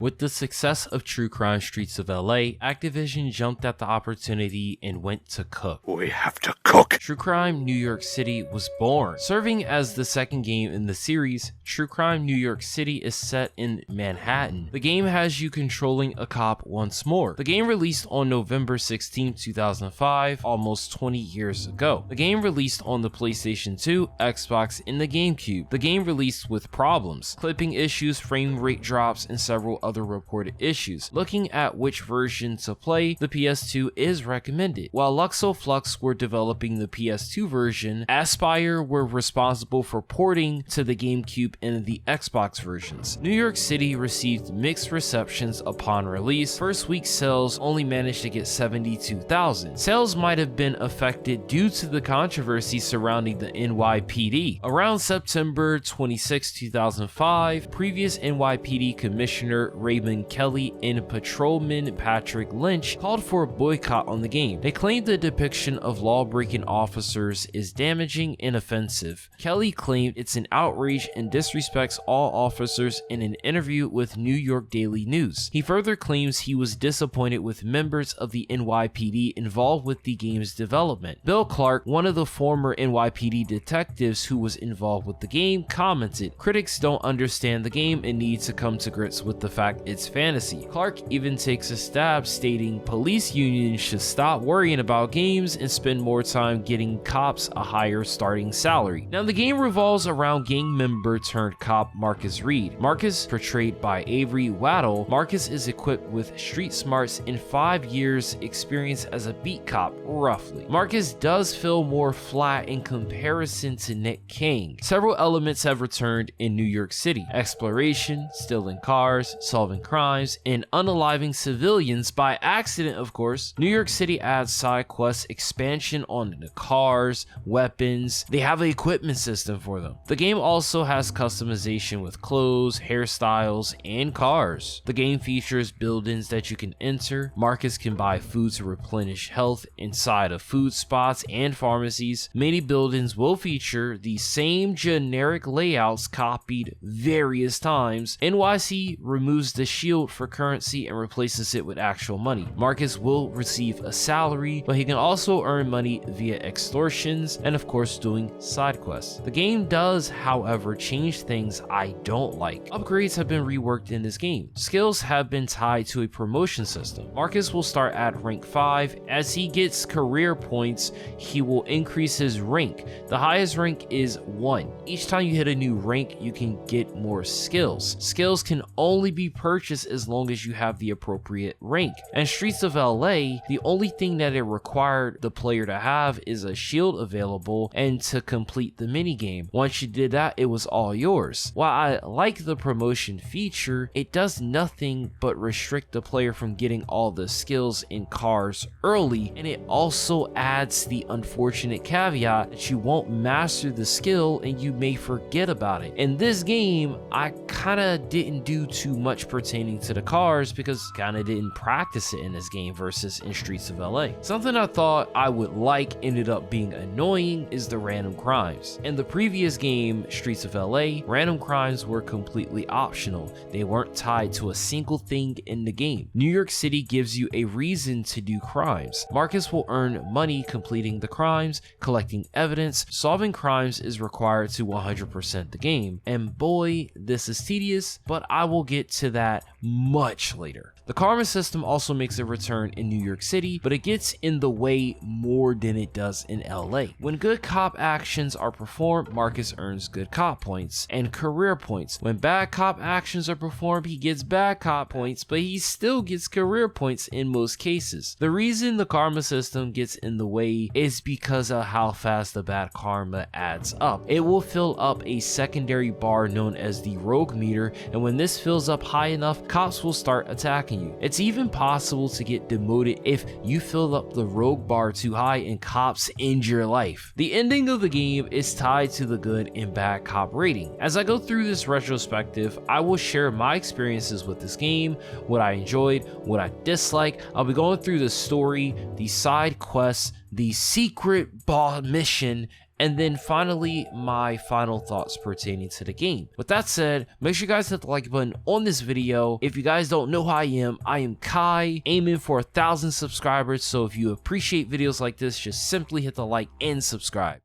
With the success of True Crime Streets of LA, Activision jumped at the opportunity and went to cook. We have to cook! True Crime New York City was born. Serving as the second game in the series, True Crime New York City is set in Manhattan. The game has you controlling a cop once more. The game released on November 16, 2005, almost 20 years ago. The game released on the PlayStation 2, Xbox, and the GameCube. The game released with problems, clipping issues, frame rate drops, and several other reported issues. Looking at which version to play, the PS2 is recommended. While Luxo Flux were developing the PS2 version, Aspyr were responsible for porting to the GameCube and the Xbox versions. New York City received mixed receptions upon release. First week sales only managed to get 72,000. Sales might have been affected due to the controversy surrounding the NYPD. Around September 26, 2005, previous NYPD Commissioner Raymond Kelly and Patrolman Patrick Lynch called for a boycott on the game. They claimed the depiction of law-breaking officers is damaging and offensive. Kelly claimed it's an outrage and disrespects all officers in an interview with New York Daily News. He further claims he was disappointed with members of the NYPD involved with the game's development. Bill Clark, one of the former NYPD detectives who was involved with the game, commented, "Critics don't understand the game and need to come to grips with the fact it's fantasy." Clark even takes a stab, stating police unions should stop worrying about games and spend more time getting cops a higher starting salary. Now the game revolves around gang member turned cop Marcus Reed. Marcus, portrayed by Avery Waddle, Marcus is equipped with street smarts and 5 years experience as a beat cop, roughly. Marcus does feel more flat in comparison to Nick King. Several elements have returned in New York City: exploration, stealing cars, solving crimes, and unaliving civilians by accident, of course. New York City adds side quests, expansion on the cars, weapons. They have an equipment system for them. The game also has customization with clothes, hairstyles, and cars. The game features buildings that you can enter. Marcus can buy food to replenish health inside of food spots and pharmacies. Many buildings will feature the same generic layouts copied various times. NYC removes the shield for currency and replaces it with actual money. Marcus will receive a salary, but he can also earn money via extortions and of course doing side quests. The game does, however, change things I don't like. Upgrades have been reworked in this game. Skills have been tied to a promotion system. Marcus will start at rank 5. As he gets career points, he will increase his rank. The highest rank is 1. Each time you hit a new rank, you can get more skills. Skills can only be purchased as long as you have the appropriate rank. And Streets of LA, the only thing that it required the player to have is a shield available and to complete the minigame. Once you did that, it was all yours. While I like the promotion feature, it does nothing but restrict the player from getting all the skills in cars early, and it also adds the unfortunate caveat that you won't master the skill and you may forget about it. In this game, I kinda didn't do too much pertaining to the cars because kinda didn't practice it in this game versus in Streets of LA. Something I thought I would like ended up being annoying is the random crimes. In the previous game, Streets of LA, random crimes were completely optional. They weren't tied to a single thing in the game. New York City gives you a reason to do crimes. Marcus will earn money completing the crimes, collecting evidence. Solving crimes is required to 100% the game. And boy, this is tedious, but I will get to that much later. The karma system also makes a return in New York City, but it gets in the way more than it does in LA. When good cop actions are performed, Marcus earns good cop points and career points. When bad cop actions are performed, he gets bad cop points, but he still gets career points in most cases. The reason the karma system gets in the way is because of how fast the bad karma adds up. It will fill up a secondary bar known as the rogue meter, and when this fills up high enough, cops will start attacking you. It's even possible to get demoted if you fill up the rogue bar too high and cops end your life. The ending of the game is tied to the good and bad cop rating. As I go through this retrospective, I will share my experiences with this game, what I enjoyed, what I disliked. I'll be going through the story, the side quests, the secret boss mission, and then finally my final thoughts pertaining to the game. With that said, make sure you guys hit the like button on this video. If you guys don't know who I am Kai, aiming for 1,000 subscribers, so if you appreciate videos like this, just simply hit the like and subscribe.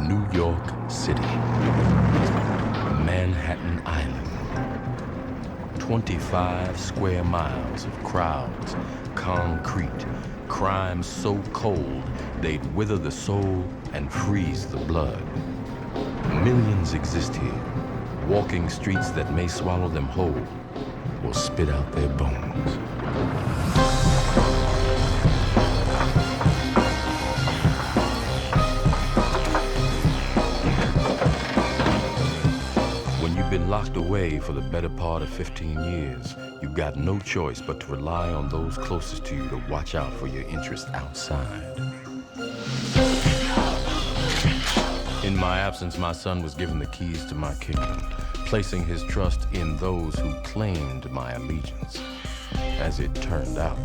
New York City, Manhattan Island, 25 square miles of crowds, concrete, crime so cold they'd wither the soul and freeze the blood. Millions exist here, walking streets that may swallow them whole or spit out their bones. Been locked away for the better part of 15 years, you've got no choice but to rely on those closest to you to watch out for your interests outside. In my absence, my son was given the keys to my kingdom, placing his trust in those who claimed my allegiance. As it turned out,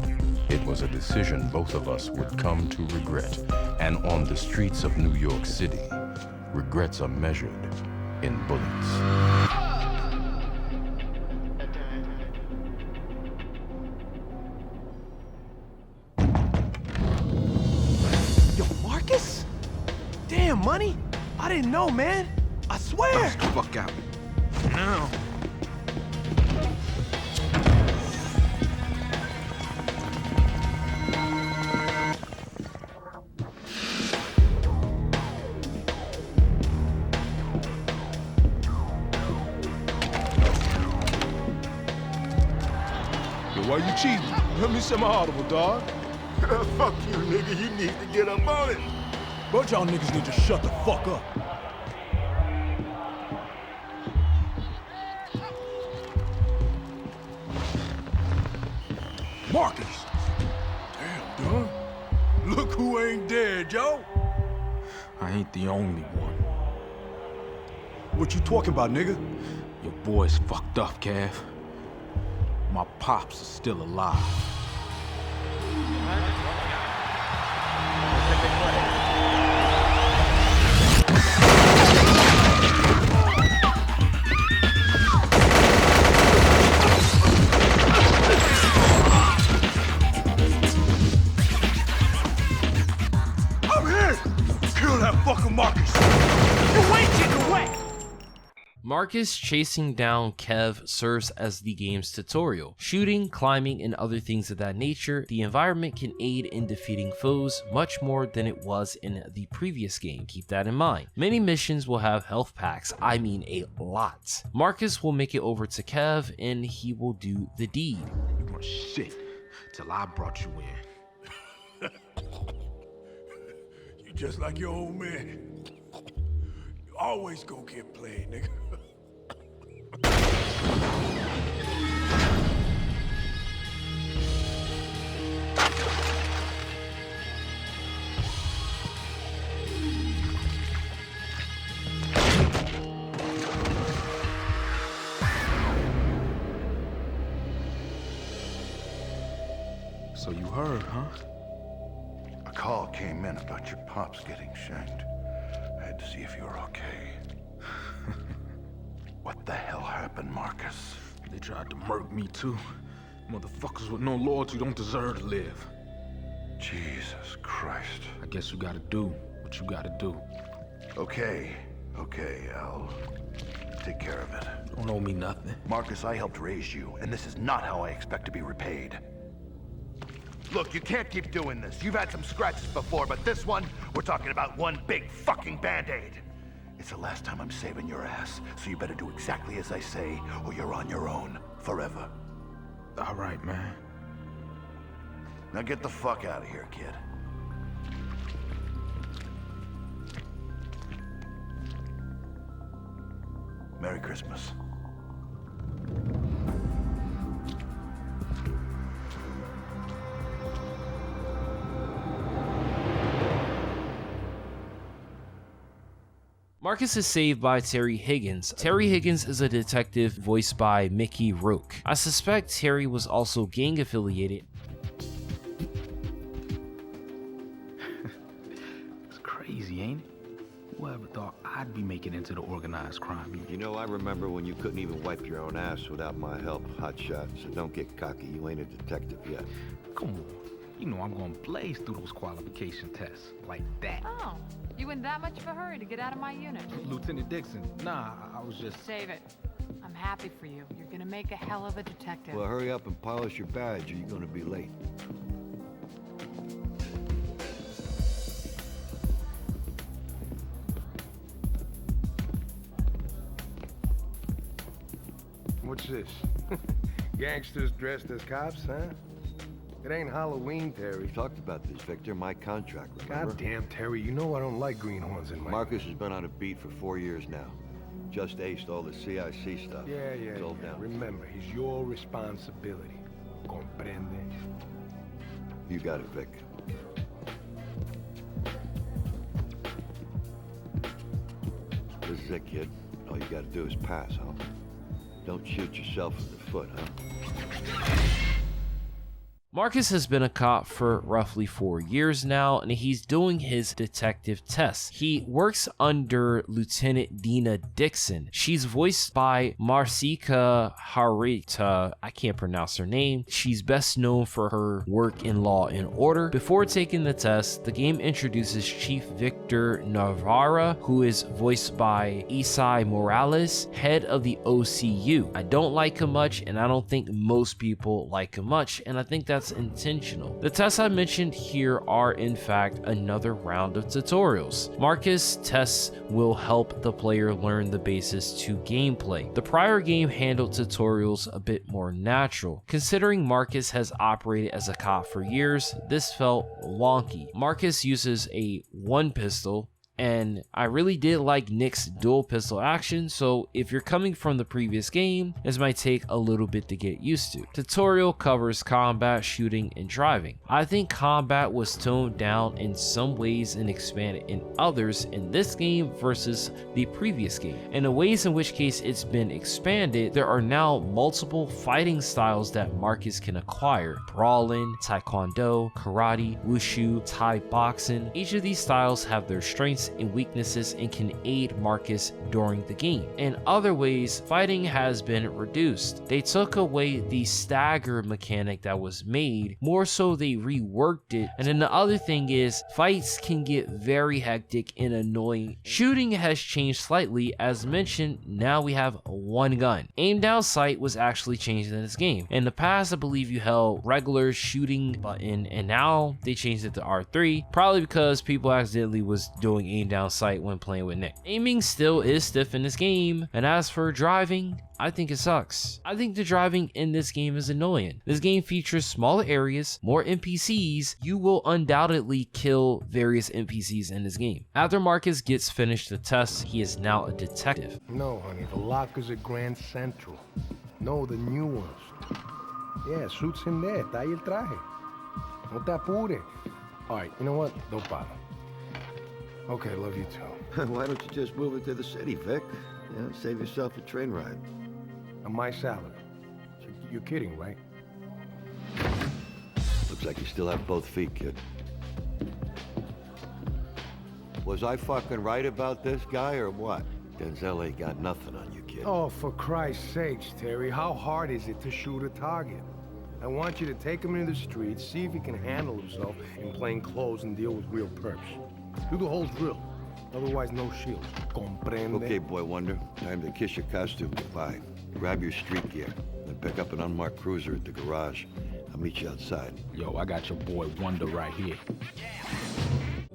it was a decision both of us would come to regret, and on the streets of New York City, regrets are measured in bullets. Yo, Marcus? Damn, money? I didn't know, man. I swear. Get the fuck out. Now. Why you cheating? Let me see my audible, dog. Fuck you, nigga. You need to get up on it. But y'all niggas need to shut the fuck up. Marcus! Damn, dog. Look who ain't dead, yo. I ain't the only one. What you talking about, nigga? Your boy's fucked up, Kev. My pops is still alive. I'm here! Kill that fucking Marcus! You ain't getting away! Marcus chasing down Kev serves as the game's tutorial. Shooting, climbing, and other things of that nature, the environment can aid in defeating foes much more than it was in the previous game. Keep that in mind. Many missions will have health packs, I mean a lot. Marcus will make it over to Kev and he will do the deed. You weren't shit till I brought you in. You just like your old man. You always go get played, nigga. So you heard, huh? A call came in about your pops getting shanked. I had to see if you were okay. What the hell happened, Marcus? They tried to murk me too. Motherfuckers with no loyalty don't deserve to live. Jesus Christ. I guess you gotta do what you gotta do. Okay, I'll take care of it. Don't owe me nothing. Marcus, I helped raise you, and this is not how I expect to be repaid. Look, you can't keep doing this. You've had some scratches before, but this one, we're talking about one big fucking Band-Aid. It's the last time I'm saving your ass, so you better do exactly as I say, or you're on your own, forever. All right, man. Now get the fuck out of here, kid. Merry Christmas. Marcus is saved by Terry Higgins. Terry Higgins is a detective voiced by Mickey Rourke. I suspect Terry was also gang affiliated. It's crazy, ain't it? Whoever thought I'd be making into the organized crime? You know, I remember when you couldn't even wipe your own ass without my help, hotshot, so don't get cocky. You ain't a detective yet. Come on. You know I'm gonna blaze through those qualification tests like that. Oh, you in that much of a hurry to get out of my unit? Lieutenant Dixon, nah, I was just... Save it. I'm happy for you. You're gonna make a hell of a detective. Well, hurry up and polish your badge or you're gonna be late. What's this? Gangsters dressed as cops, huh? It ain't Halloween, Terry. We talked about this, Victor. My contract, remember? Goddamn, Terry, you know I don't like greenhorns in my... Marcus has been on a beat for 4 years now. Just aced all the CIC stuff. Yeah. Down. Remember, he's your responsibility. Comprende? You got it, Vic. This is it, kid. All you gotta do is pass, huh? Don't shoot yourself in the foot, huh? Marcus has been a cop for roughly 4 years now, and he's doing his detective tests. He works under Lieutenant Dina Dixon. She's voiced by Marcika Harita. I can't pronounce her name. She's best known for her work in Law and Order. Before taking the test, the game introduces Chief Victor Navarra, who is voiced by Isai Morales, head of the OCU. I don't like him much, and I don't think most people like him much, and I think that's intentional. The tests I mentioned here are in fact another round of tutorials. Marcus tests will help the player learn the basis to gameplay. The prior game handled tutorials a bit more natural. Considering Marcus has operated as a cop for years, this felt wonky. Marcus uses a one pistol, and I really did like Nick's dual pistol action, so if you're coming from the previous game, this might take a little bit to get used to. Tutorial covers combat, shooting, and driving. I think combat was toned down in some ways and expanded in others in this game versus the previous game. In the ways in which case it's been expanded, there are now multiple fighting styles that Marcus can acquire: brawling, taekwondo, karate, wushu, Thai boxing. Each of these styles have their strengths and weaknesses and can aid Marcus during the game. In other ways, fighting has been reduced. They took away the stagger mechanic that was made, more so they reworked it. And then the other thing is, fights can get very hectic and annoying. Shooting has changed slightly. As mentioned, now we have one gun. Aim down sight was actually changed in this game. In the past, I believe you held regular shooting button, and now they changed it to R3, probably because people accidentally was doing aim down sight when playing with Nick. Aiming still is stiff in this game, and as for driving, I think it sucks. I think the driving in this game is annoying. This game features smaller areas, more NPCs. You will undoubtedly kill various NPCs in this game. After Marcus gets finished the test, he is now a detective. No, honey, the lockers at Grand Central. No, the new ones. Yeah, suits in there. Trae el traje. No te apures. All right, you know what? Don't bother. Okay, love you too. Why don't you just move it to the city, Vic? Yeah, save yourself a train ride. On my salary. You're kidding, right? Looks like you still have both feet, kid. Was I fucking right about this guy or what? Denzel ain't got nothing on you, kid. Oh, for Christ's sakes, Terry, how hard is it to shoot a target? I want you to take him into the streets, see if he can handle himself in plain clothes and deal with real perps. Do the whole drill. Otherwise, no shield. Comprende? Okay, Boy Wonder. Time to kiss your costume goodbye. Grab your street gear, then pick up an unmarked cruiser at the garage. I'll meet you outside. Yo, I got your Boy Wonder right here.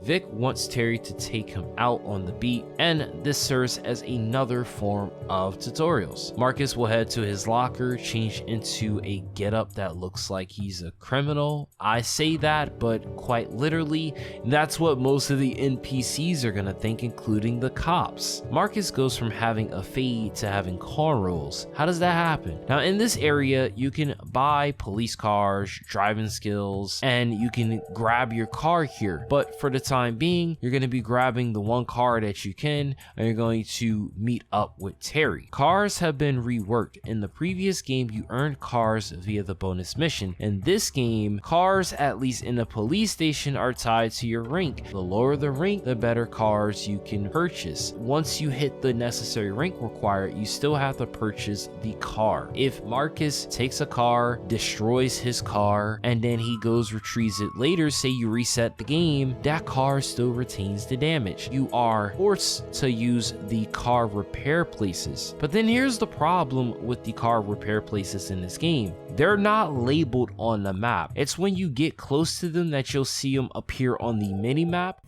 Vic wants Terry to take him out on the beat, and this serves as another form of tutorials. Marcus will head to his locker, change into a getup that looks like he's a criminal. I say that, but quite literally, that's what most of the NPCs are gonna think, including the cops. Marcus goes from having a fade to having cornrows. How does that happen? Now, in this area, you can buy police cars, driving skills, and you can grab your car here, but for the time time being, you're going to be grabbing the one car that you can, and you're going to meet up with Terry. Cars have been reworked. In the previous game, you earned cars via the bonus mission. In this game, cars, at least in the police station, are tied to your rank. The lower the rank, the better cars you can purchase. Once you hit the necessary rank required, you still have to purchase the car. If Marcus takes a car, destroys his car, and then he goes retrieves it later, say you reset the game, that car still retains the damage. You are forced to use the car repair places. But then here's the problem with the car repair places in this game. They're not labeled on the map. It's when you get close to them that you'll see them appear on the mini map.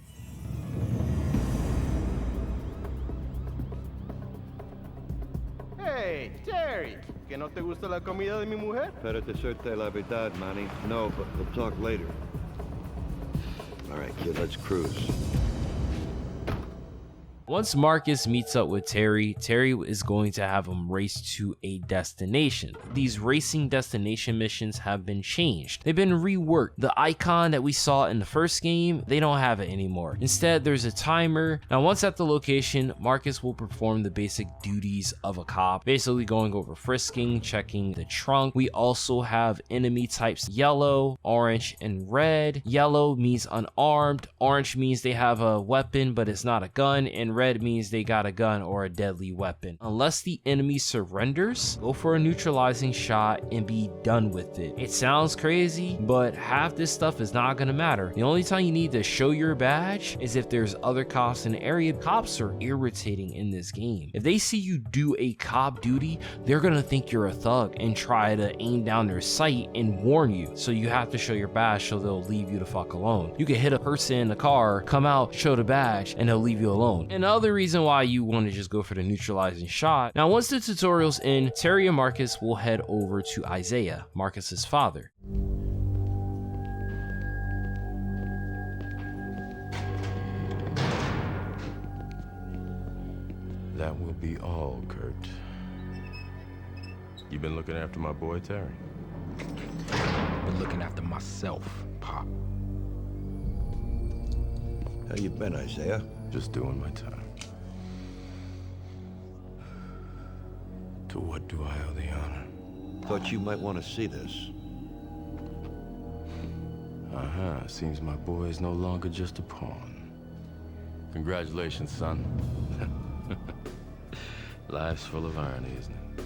Hey, Terry, ¿que no te gusta la comida de mi mujer? Para decirte la verdad, Manny. No, but we'll talk later. All right, kid, let's cruise. Once Marcus meets up with Terry, Terry is going to have him race to a destination. These racing destination missions have been changed. They've been reworked. The icon that we saw in the first game, they don't have it anymore. Instead, there's a timer. Now, once at the location, Marcus will perform the basic duties of a cop, basically going over frisking, checking the trunk. We also have enemy types yellow, orange, and red. Yellow means unarmed. Orange means they have a weapon, but it's not a gun. And red means they got a gun or a deadly weapon. Unless the enemy surrenders, go for a neutralizing shot and be done with it. It sounds crazy, but half this stuff is not gonna matter. The only time you need to show your badge is if there's other cops in the area. Cops are irritating in this game. If they see you do a cop duty, they're gonna think you're a thug and try to aim down their sight and warn you. So you have to show your badge so they'll leave you the fuck alone. You can hit a person in the car, come out, show the badge, and they'll leave you alone. Another reason why you want to just go for the neutralizing shot. Now, once the tutorial's in, Terry and Marcus will head over to Isaiah, Marcus's father. That will be all, Kurt. You been looking after my boy, Terry? Been looking after myself, Pop. How you been, Isaiah? Just doing my time. To what do I owe the honor? Thought you might want to see this. Seems my boy is no longer just a pawn. Congratulations, son. Life's full of irony, isn't it?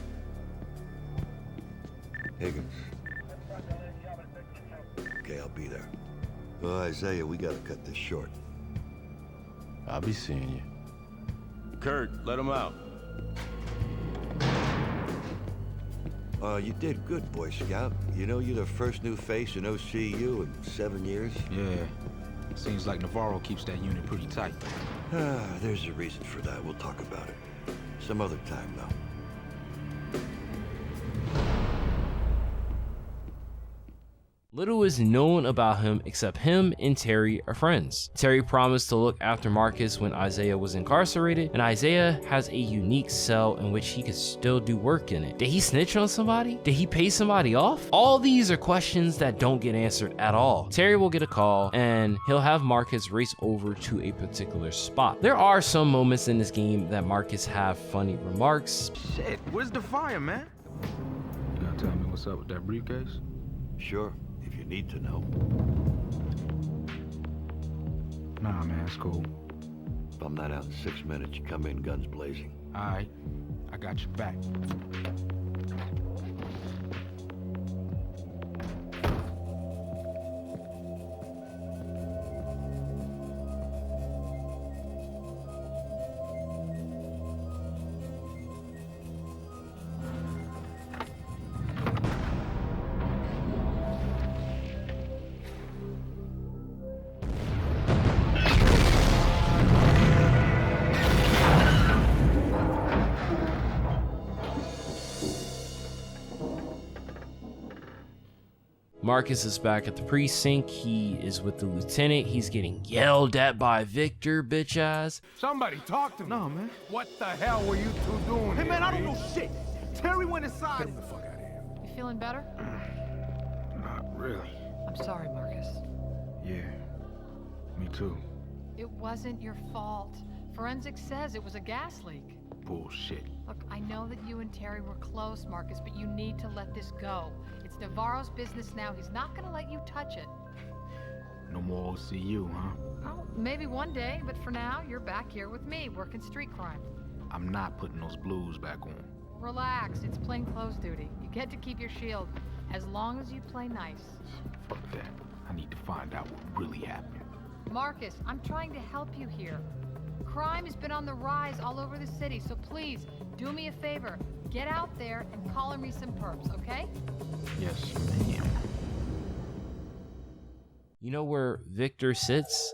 Higgins. Okay, I'll be there. Well, Isaiah, we gotta cut this short. I'll be seeing you. Kurt, let him out. You did good, Boy Scout. You know you're the first new face in OCU in 7 years? Yeah. Seems like Navarro keeps that unit pretty tight. There's a reason for that. We'll talk about it. Some other time, though. Little is known about him except him and Terry are friends. Terry promised to look after Marcus when Isaiah was incarcerated, and Isaiah has a unique cell in which he could still do work in it. Did he snitch on somebody? Did he pay somebody off? All these are questions that don't get answered at all. Terry will get a call and he'll have Marcus race over to a particular spot. There are some moments in this game that Marcus have funny remarks. Shit, where's the fire, man? You gonna tell me what's up with that briefcase? Sure, if you need to know. Nah, man, it's cool. If I'm not out in 6 minutes, you come in guns blazing. All right, I got your back. Marcus is back at the precinct. He is with the lieutenant. He's getting yelled at by Victor, bitch ass. Somebody talk to me. No, man. What the hell were you two doing Hey, here, man, I don't B? know shit. Terry went inside. Get the fuck out of here. You feeling better? Not really. I'm sorry, Marcus. Yeah, me too. It wasn't your fault. Forensics says it was a gas leak. Bullshit. Look, I know that you and Terry were close, Marcus, but you need to let this go. It's Navarro's business now. He's not gonna let you touch it. No more OCU, huh? Oh, maybe one day, but for now, you're back here with me, working street crime. I'm not putting those blues back on. Relax, it's plainclothes duty. You get to keep your shield, as long as you play nice. Fuck that. I need to find out what really happened. Marcus, I'm trying to help you here. Crime has been on the rise all over the city, so please, do me a favor. Get out there and collar me some perps, okay? Yes, ma'am. You know where Victor sits?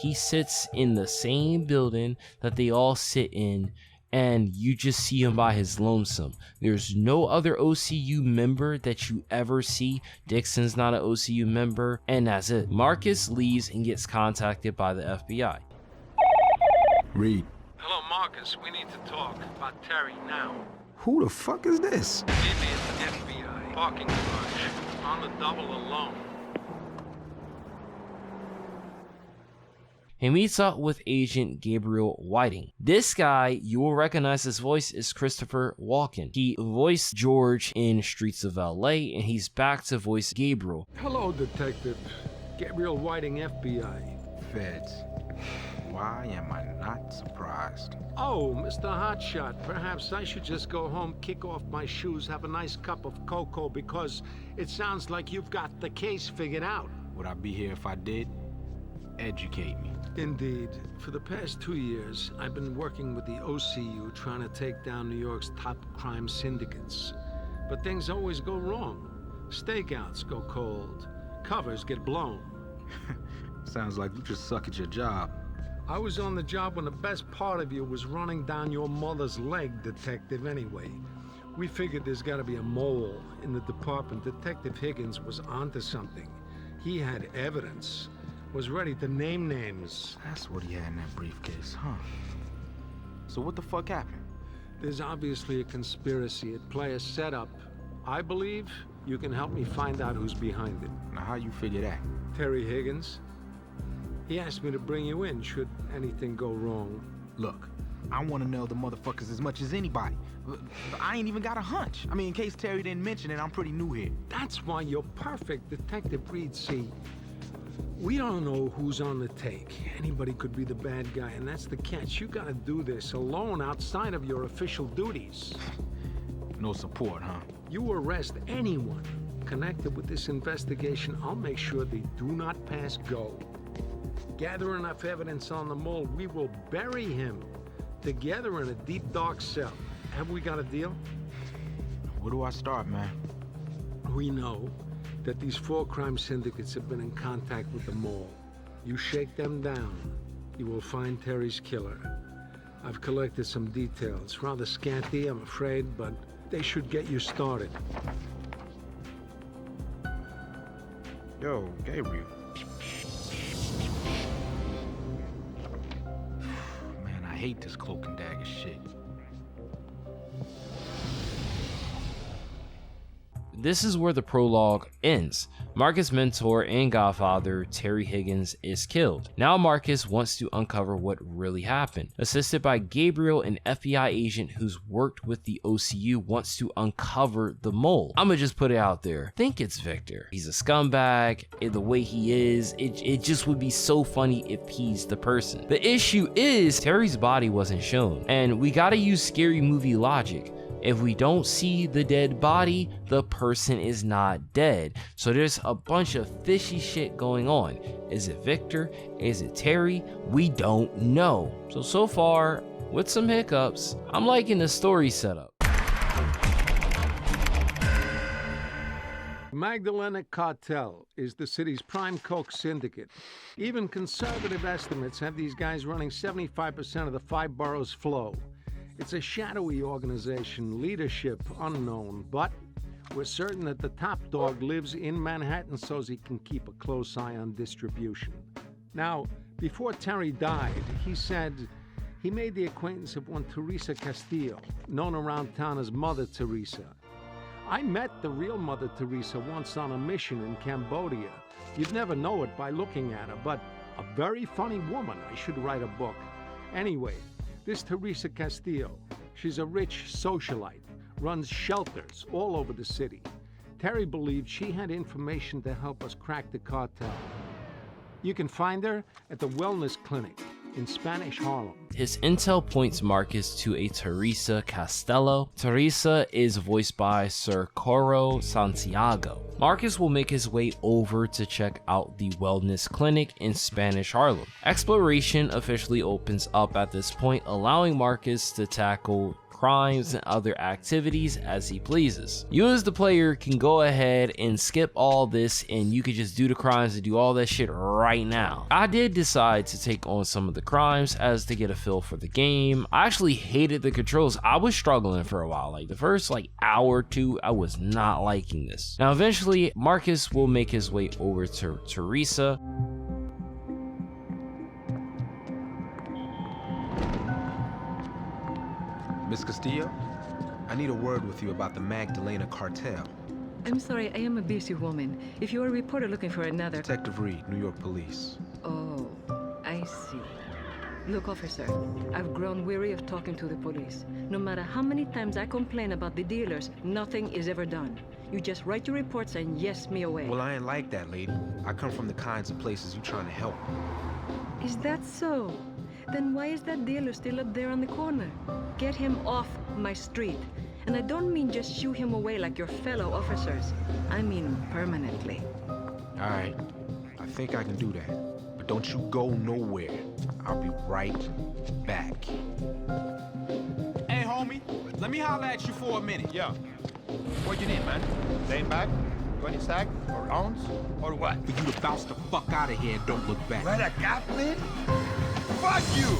He sits in the same building that they all sit in, and you just see him by his lonesome. There's no other OCU member that you ever see. Dixon's not an OCU member, and that's it. Marcus leaves and gets contacted by the FBI. Reed. Hello, Marcus. We need to talk about Terry now. Who the fuck is this? It is FBI. Parking garage. On the double alone. He meets up with Agent Gabriel Whiting. This guy, you will recognize his voice, is Christopher Walken. He voiced George in Streets of LA, and he's back to voice Gabriel. Hello, Detective. Gabriel Whiting, FBI. Feds. Why am I not surprised? Oh, Mr. Hotshot, perhaps I should just go home, kick off my shoes, have a nice cup of cocoa, because it sounds like you've got the case figured out. Would I be here if I did? Educate me. Indeed. For the past 2 years, I've been working with the OCU trying to take down New York's top crime syndicates. But things always go wrong. Stakeouts go cold. Covers get blown. Sounds like you just suck at your job. I was on the job when the best part of you was running down your mother's leg, Detective, anyway. We figured there's gotta be a mole in the department. Detective Higgins was onto something. He had evidence. Was ready to name names. That's what he had in that briefcase, huh? So what the fuck happened? There's obviously a conspiracy at play, a setup. I believe you can help me find out who's behind it. Now how you figure that? Terry Higgins. He asked me to bring you in should anything go wrong. Look, I want to know the motherfuckers as much as anybody. I ain't even got a hunch. I mean, in case Terry didn't mention it, I'm pretty new here. That's why you're perfect, Detective Reed. See, we don't know who's on the take. Anybody could be the bad guy, and that's the catch. You gotta do this alone outside of your official duties. No support, huh? You arrest anyone connected with this investigation, I'll make sure they do not pass go. Gather enough evidence on the mole, we will bury him together in a deep, dark cell. Have we got a deal? Where do I start, man? We know that these 4 crime syndicates have been in contact with the mole. You shake them down, you will find Terry's killer. I've collected some details, rather scanty, I'm afraid, but they should get you started. Yo, Gabriel. Man, I hate this cloak and dagger shit. This is where the prologue ends. Marcus' mentor and godfather, Terry Higgins, is killed. Now Marcus wants to uncover what really happened. Assisted by Gabriel, an FBI agent who's worked with the OCU, wants to uncover the mole. I'ma just put it out there. I think it's Victor. He's a scumbag. The way he is, it just would be so funny if he's the person. The issue is Terry's body wasn't shown, and we gotta use scary movie logic. If we don't see the dead body, the person is not dead. So there's a bunch of fishy shit going on. Is it Victor? Is it Terry? We don't know. So far, with some hiccups, I'm liking the story setup. Magdalena Cartel is the city's prime coke syndicate. Even conservative estimates have these guys running 75% of the 5 boroughs' flow. It's a shadowy organization, leadership unknown, but we're certain that the top dog lives in Manhattan so he can keep a close eye on distribution. Now, before Terry died, he said he made the acquaintance of one Teresa Castillo, known around town as Mother Teresa. I met the real Mother Teresa once on a mission in Cambodia. You'd never know it by looking at her, but A very funny woman. I should write a book. Anyway, this Teresa Castillo, she's a rich socialite, runs shelters all over the city. Terry believed she had information to help us crack the cartel. You can find her at the Wellness Clinic in Spanish Harlem. His intel points Marcus to a Teresa Castello. Teresa is voiced by Sir Coro Santiago. Marcus will make his way over to check out the Wellness Clinic in Spanish Harlem. Exploration officially opens up at this point, allowing Marcus to tackle crimes and other activities as he pleases. You as the player can go ahead and skip all this and you can just do the crimes and do all that shit right now. I did decide to take on some of the crimes as to get a feel for the game. I actually hated the controls. I was struggling for a while. Like the first hour or two, I was not liking this. Now eventually Marcus will make his way over to Teresa. Miss Castillo, I need a word with you about the Magdalena cartel. I'm sorry, I am a busy woman. If you're a reporter looking for another... Detective Reed, New York Police. Oh, I see. Look, officer, I've grown weary of talking to the police. No matter how many times I complain about the dealers, nothing is ever done. You just write your reports and yes me away. Well, I ain't like that, lady. I come from the kinds of places you trying to help. Is that so? Then why is that dealer still up there on the corner? Get him off my street. And I don't mean just shoo him away like your fellow officers. I mean permanently. All right, I think I can do that. But don't you go nowhere. I'll be right back. Hey, homie, let me holler at you for a minute. Yeah. What you need, man? Same bag? 20 sack? Or ounce? Or what? For you to bounce the fuck out of here and don't look back. Right a gap, man? Fuck you!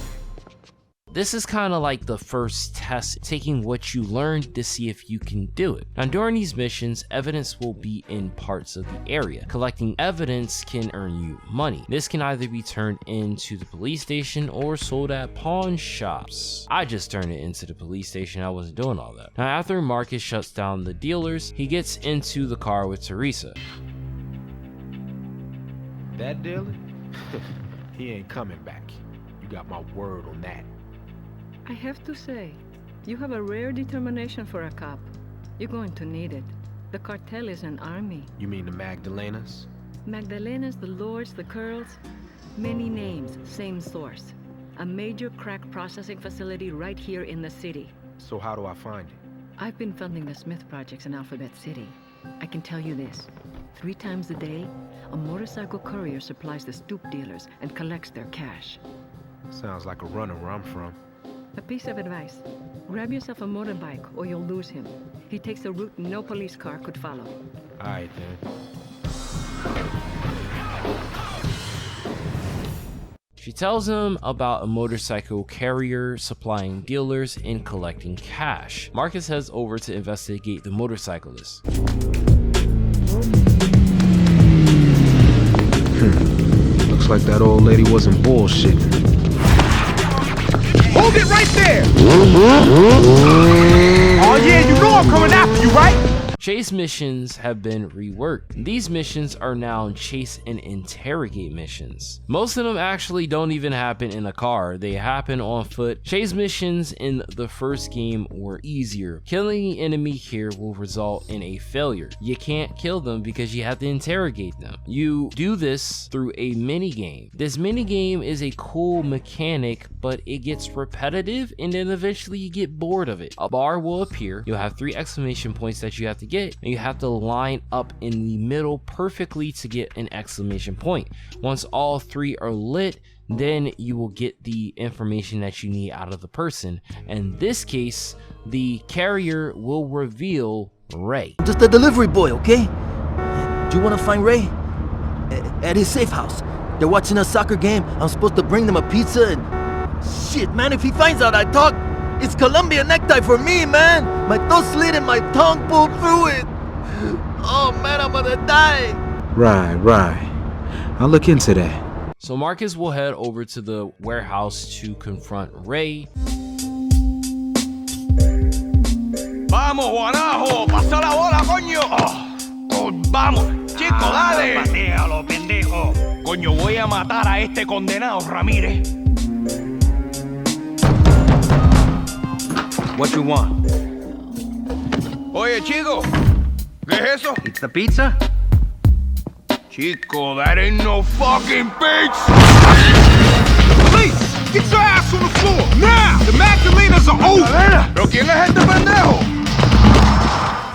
This is kind of like the first test, taking what you learned to see if you can do it. Now during these missions, evidence will be in parts of the area. Collecting evidence can earn you money. This can either be turned into the police station or sold at pawn shops. I just turned it into the police station. I wasn't doing all that. Now after Marcus shuts down the dealers, he gets into the car with Teresa. That dealer? He ain't coming back. You got my word on that. I have to say, you have a rare determination for a cop. You're going to need it. The cartel is an army. You mean the Magdalenas? Magdalenas, the Lords, the Curls. Many names, same source. A major crack processing facility right here in the city. So how do I find it? I've been funding the Smith projects in Alphabet City. I can tell you this. 3 times a day, a motorcycle courier supplies the stoop dealers and collects their cash. Sounds like a runner where I'm from. A piece of advice. Grab yourself a motorbike or you'll lose him. He takes a route no police car could follow. All right, then. She tells him about a motorcycle carrier supplying dealers and collecting cash. Marcus heads over to investigate the motorcyclist. Looks like that old lady wasn't bullshitting. Hold it right there! Oh yeah, you know I'm coming after you, right? Chase missions have been reworked. These missions are now chase and interrogate missions. Most of them actually don't even happen in a car, they happen on foot. Chase missions in the first game were easier. Killing the enemy here will result in a failure. You can't kill them because you have to interrogate them. You do this through a mini game. This mini game is a cool mechanic, but it gets repetitive and then eventually you get bored of it. A bar will appear, you'll have 3 exclamation points that you have to get, and you have to line up in the middle perfectly to get an exclamation point. Once all 3 are lit, then you will get the information that you need out of the person. In this case, the carrier will reveal Ray. Just a delivery boy, okay? Do you want to find Ray? At his safe house. They're watching a soccer game. I'm supposed to bring them a pizza and... Shit, man, if he finds out I talk, it's Columbia necktie for me, man. My throat slit and my tongue pulled through it. Oh, man, I'm gonna die. Right. I'll look into that. So Marcus will head over to the warehouse to confront Ray. Vamos, Guanajo, pasa la bola, coño. Oh, vamos, chico, dale. Patealo, pendejo. Coño, voy a matar a este condenado, Ramírez. What you want? Oye, chico, ¿qué es eso? It's the pizza? Chico, that ain't no fucking pizza! Police! Get your ass on the floor, now! The Magdalenas are over! ¿Pero quién es este pendejo?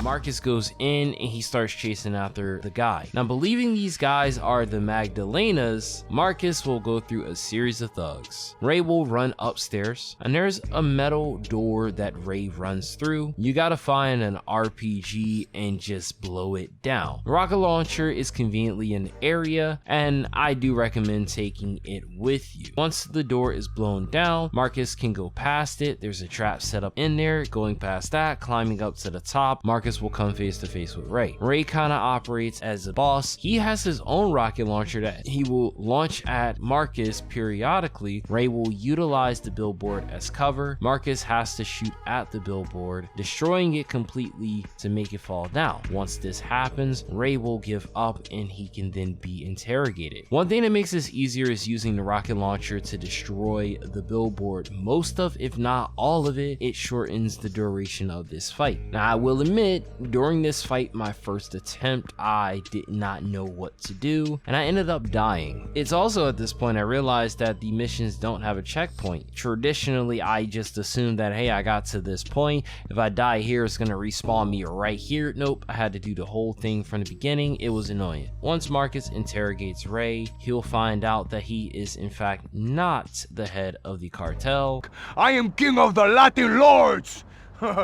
Marcus goes in and he starts chasing after the guy. Now, believing these guys are the Magdalenas, Marcus will go through a series of thugs. Ray will run upstairs and there's a metal door that Ray runs through. You gotta find an RPG and just blow it down. The rocket launcher is conveniently in the area and I do recommend taking it with you. Once the door is blown down, Marcus can go past it. There's a trap set up in there. Going past that, climbing up to the top, Marcus will come face to face with Ray. Ray kind of operates as a boss. He has his own rocket launcher that he will launch at Marcus periodically. Ray will utilize the billboard as cover. Marcus has to shoot at the billboard, destroying it completely to make it fall down. Once this happens, Ray will give up and he can then be interrogated. One thing that makes this easier is using the rocket launcher to destroy the billboard. Most of, if not all of it, it shortens the duration of this fight. Now, I will admit, during this fight, my first attempt, I did not know what to do and I ended up dying. It's also at this point I realized that the missions don't have a checkpoint. Traditionally, I just assumed that, hey, I got to this point, if I die here, it's gonna respawn me right here. Nope, I had to do the whole thing from the beginning. It was annoying. Once Marcus interrogates Ray, he'll find out that he is in fact not the head of the cartel. I am king of the Latin lords!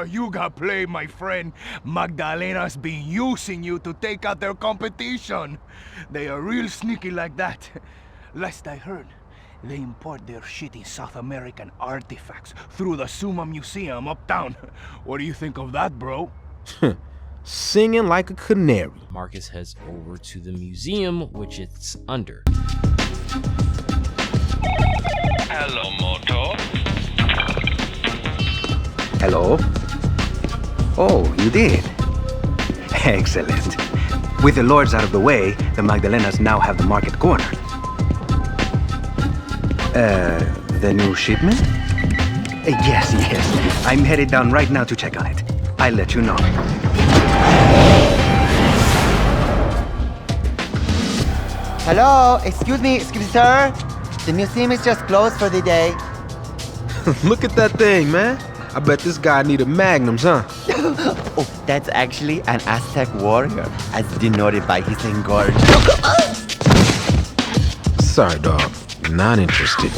You got played, my friend. Magdalena's been using you to take out their competition. They are real sneaky like that. Last I heard, they import their shitty South American artifacts through the Suma Museum uptown. What do you think of that, bro? Singing like a canary. Marcus heads over to the museum, which it's under. Hello, Moto. Hello? Oh, you did? Excellent. With the lords out of the way, the Magdalenas now have the market corner. The new shipment? Yes. I'm headed down right now to check on it. I'll let you know. Hello, excuse me, sir. The museum is just closed for the day. Look at that thing, man. I bet this guy needed magnums, huh? Oh, that's actually an Aztec warrior, as denoted by his engorged. Sorry, dog. Not interested.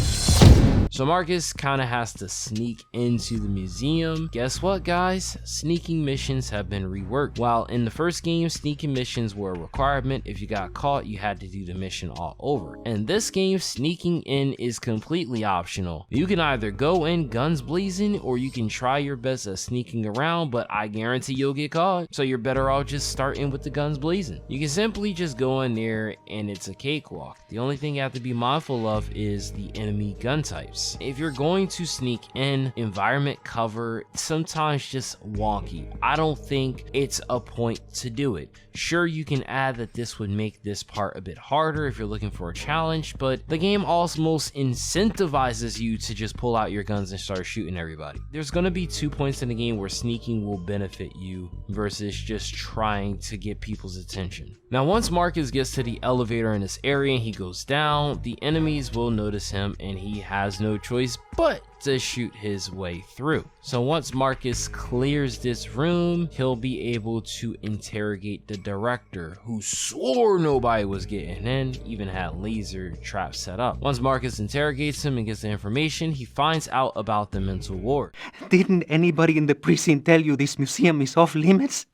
So Marcus kind of has to sneak into the museum. Guess what, guys? Sneaking missions have been reworked. While in the first game, sneaking missions were a requirement. If you got caught, you had to do the mission all over. In this game, sneaking in is completely optional. You can either go in guns blazing or you can try your best at sneaking around, but I guarantee you'll get caught. So you're better off just starting with the guns blazing. You can simply just go in there and it's a cakewalk. The only thing you have to be mindful of is the enemy gun types. If you're going to sneak in, environment cover sometimes just wonky. I don't think it's a point to do it. Sure, you can add that this would make this part a bit harder if you're looking for a challenge, but the game almost incentivizes you to just pull out your guns and start shooting everybody. There's going to be 2 points in the game where sneaking will benefit you versus just trying to get people's attention. Now, once Marcus gets to the elevator in this area and he goes down, the enemies will notice him and he has no choice but to shoot his way through. So once Marcus clears this room, he'll be able to interrogate the director, who swore nobody was getting in, even had laser traps set up. Once Marcus interrogates him and gets the information, he finds out about the mental ward. Didn't anybody in the precinct tell you this museum is off limits?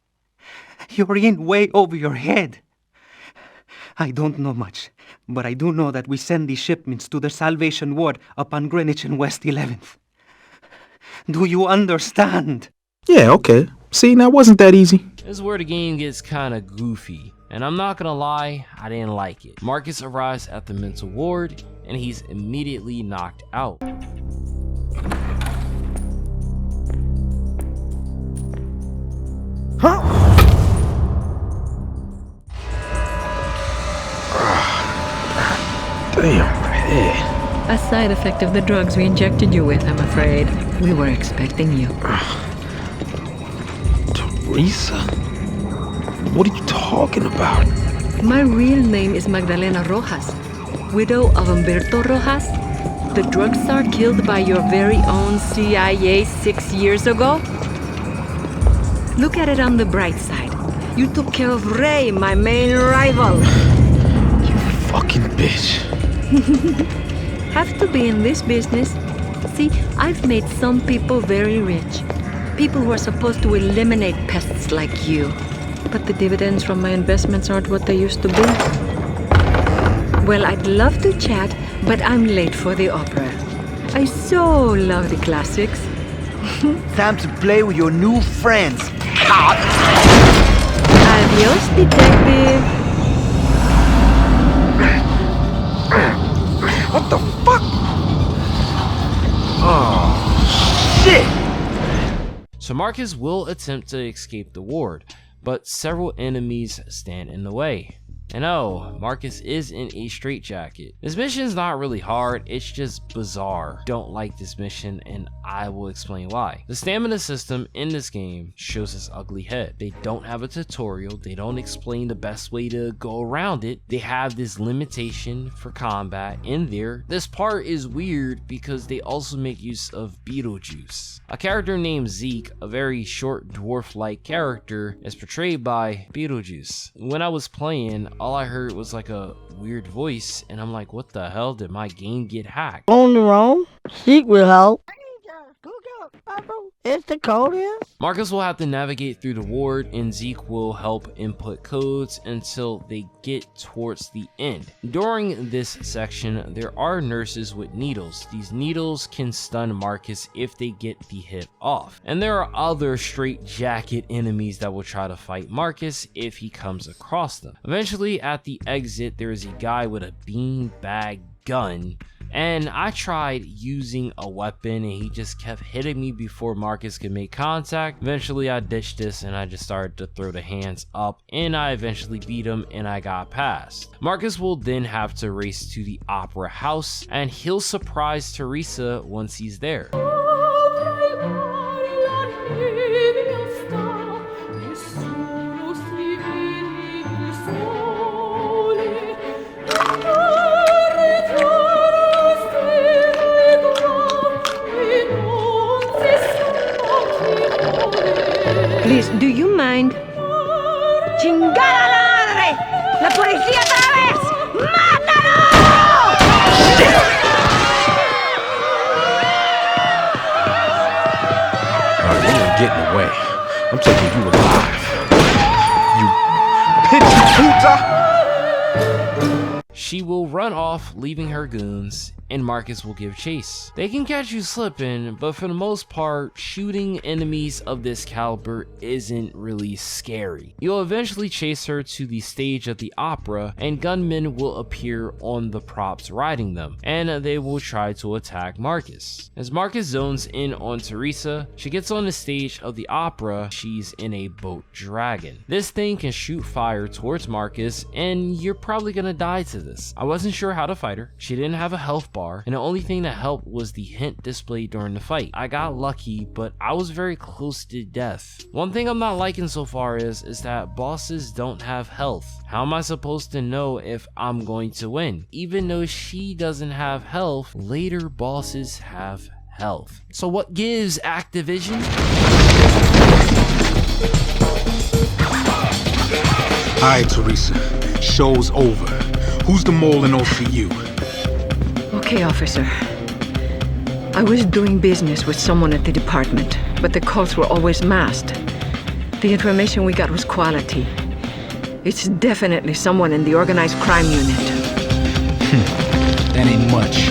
You're in way over your head. I don't know much, but I do know that we send these shipments to the Salvation Ward up on Greenwich and West 11th. Do you understand? Yeah, okay. See, that wasn't that easy. This is where the game gets kind of goofy, and I'm not gonna lie, I didn't like it. Marcus arrives at the mental ward, and he's immediately knocked out. side effect of the drugs we injected you with, I'm afraid. We were expecting you. Teresa? What are you talking about? My real name is Magdalena Rojas, widow of Humberto Rojas, the drug czar killed by your very own CIA 6 years ago. Look at it on the bright side. You took care of Ray, my main rival. You fucking bitch. Have to be in this business. See, I've made some people very rich. People who are supposed to eliminate pests like you. But the dividends from my investments aren't what they used to be. Well, I'd love to chat, but I'm late for the opera. I so love the classics. Time to play with your new friends. Adios, detective. What the fuck? Oh, shit! So Marcus will attempt to escape the ward, but several enemies stand in the way. And oh, Marcus is in a straitjacket. This mission is not really hard, it's just bizarre. Don't like this mission, and I will explain why. The stamina system in this game shows his ugly head. They don't have a tutorial, they don't explain the best way to go around it. They have this limitation for combat in there. This part is weird because they also make use of Beetlejuice. A character named Zeke, a very short dwarf-like character, is portrayed by Beetlejuice. When I was playing, all I heard was like a weird voice, and I'm like, what the hell, did my game get hacked? On the wrong, Zeke will help. It's the code here. Marcus will have to navigate through the ward, and Zeke will help input codes until they get towards the end. During this section, there are nurses with needles. These needles can stun Marcus if they get the hit off. And there are other straitjacket enemies that will try to fight Marcus if he comes across them. Eventually, at the exit, there is a guy with a beanbag gun, and I tried using a weapon and he just kept hitting me before Marcus could make contact. Eventually I ditched this and I just started to throw the hands up, and I eventually beat him and I got past. Marcus will then have to race to the opera house, and he'll surprise Teresa once he's there. Please, do you mind? ¡Chingada la madre! ¡La policía otra vez! ¡Mátalo! Alright, you ain't getting away. I'm taking you alive. You pinche puta! She will run off, leaving her goons, and Marcus will give chase. They can catch you slipping, but for the most part, shooting enemies of this caliber isn't really scary. You'll eventually chase her to the stage of the opera, and gunmen will appear on the props riding them, and they will try to attack Marcus. As Marcus zones in on Teresa, she gets on the stage of the opera. She's in a boat dragon. This thing can shoot fire towards Marcus, and you're probably gonna die to this. I wasn't sure how to fight her. She didn't have a health bar, and the only thing that helped was the hint displayed during the fight. I got lucky, but I was very close to death. One thing I'm not liking so far is that bosses don't have health. How am I supposed to know if I'm going to win? Even though she doesn't have health, later bosses have health. So what gives, Activision? Alright, Teresa. Show's over. Who's the mole in OCU? Okay, officer. I was doing business with someone at the department, but the calls were always masked. The information we got was quality. It's definitely someone in the organized crime unit. That ain't much.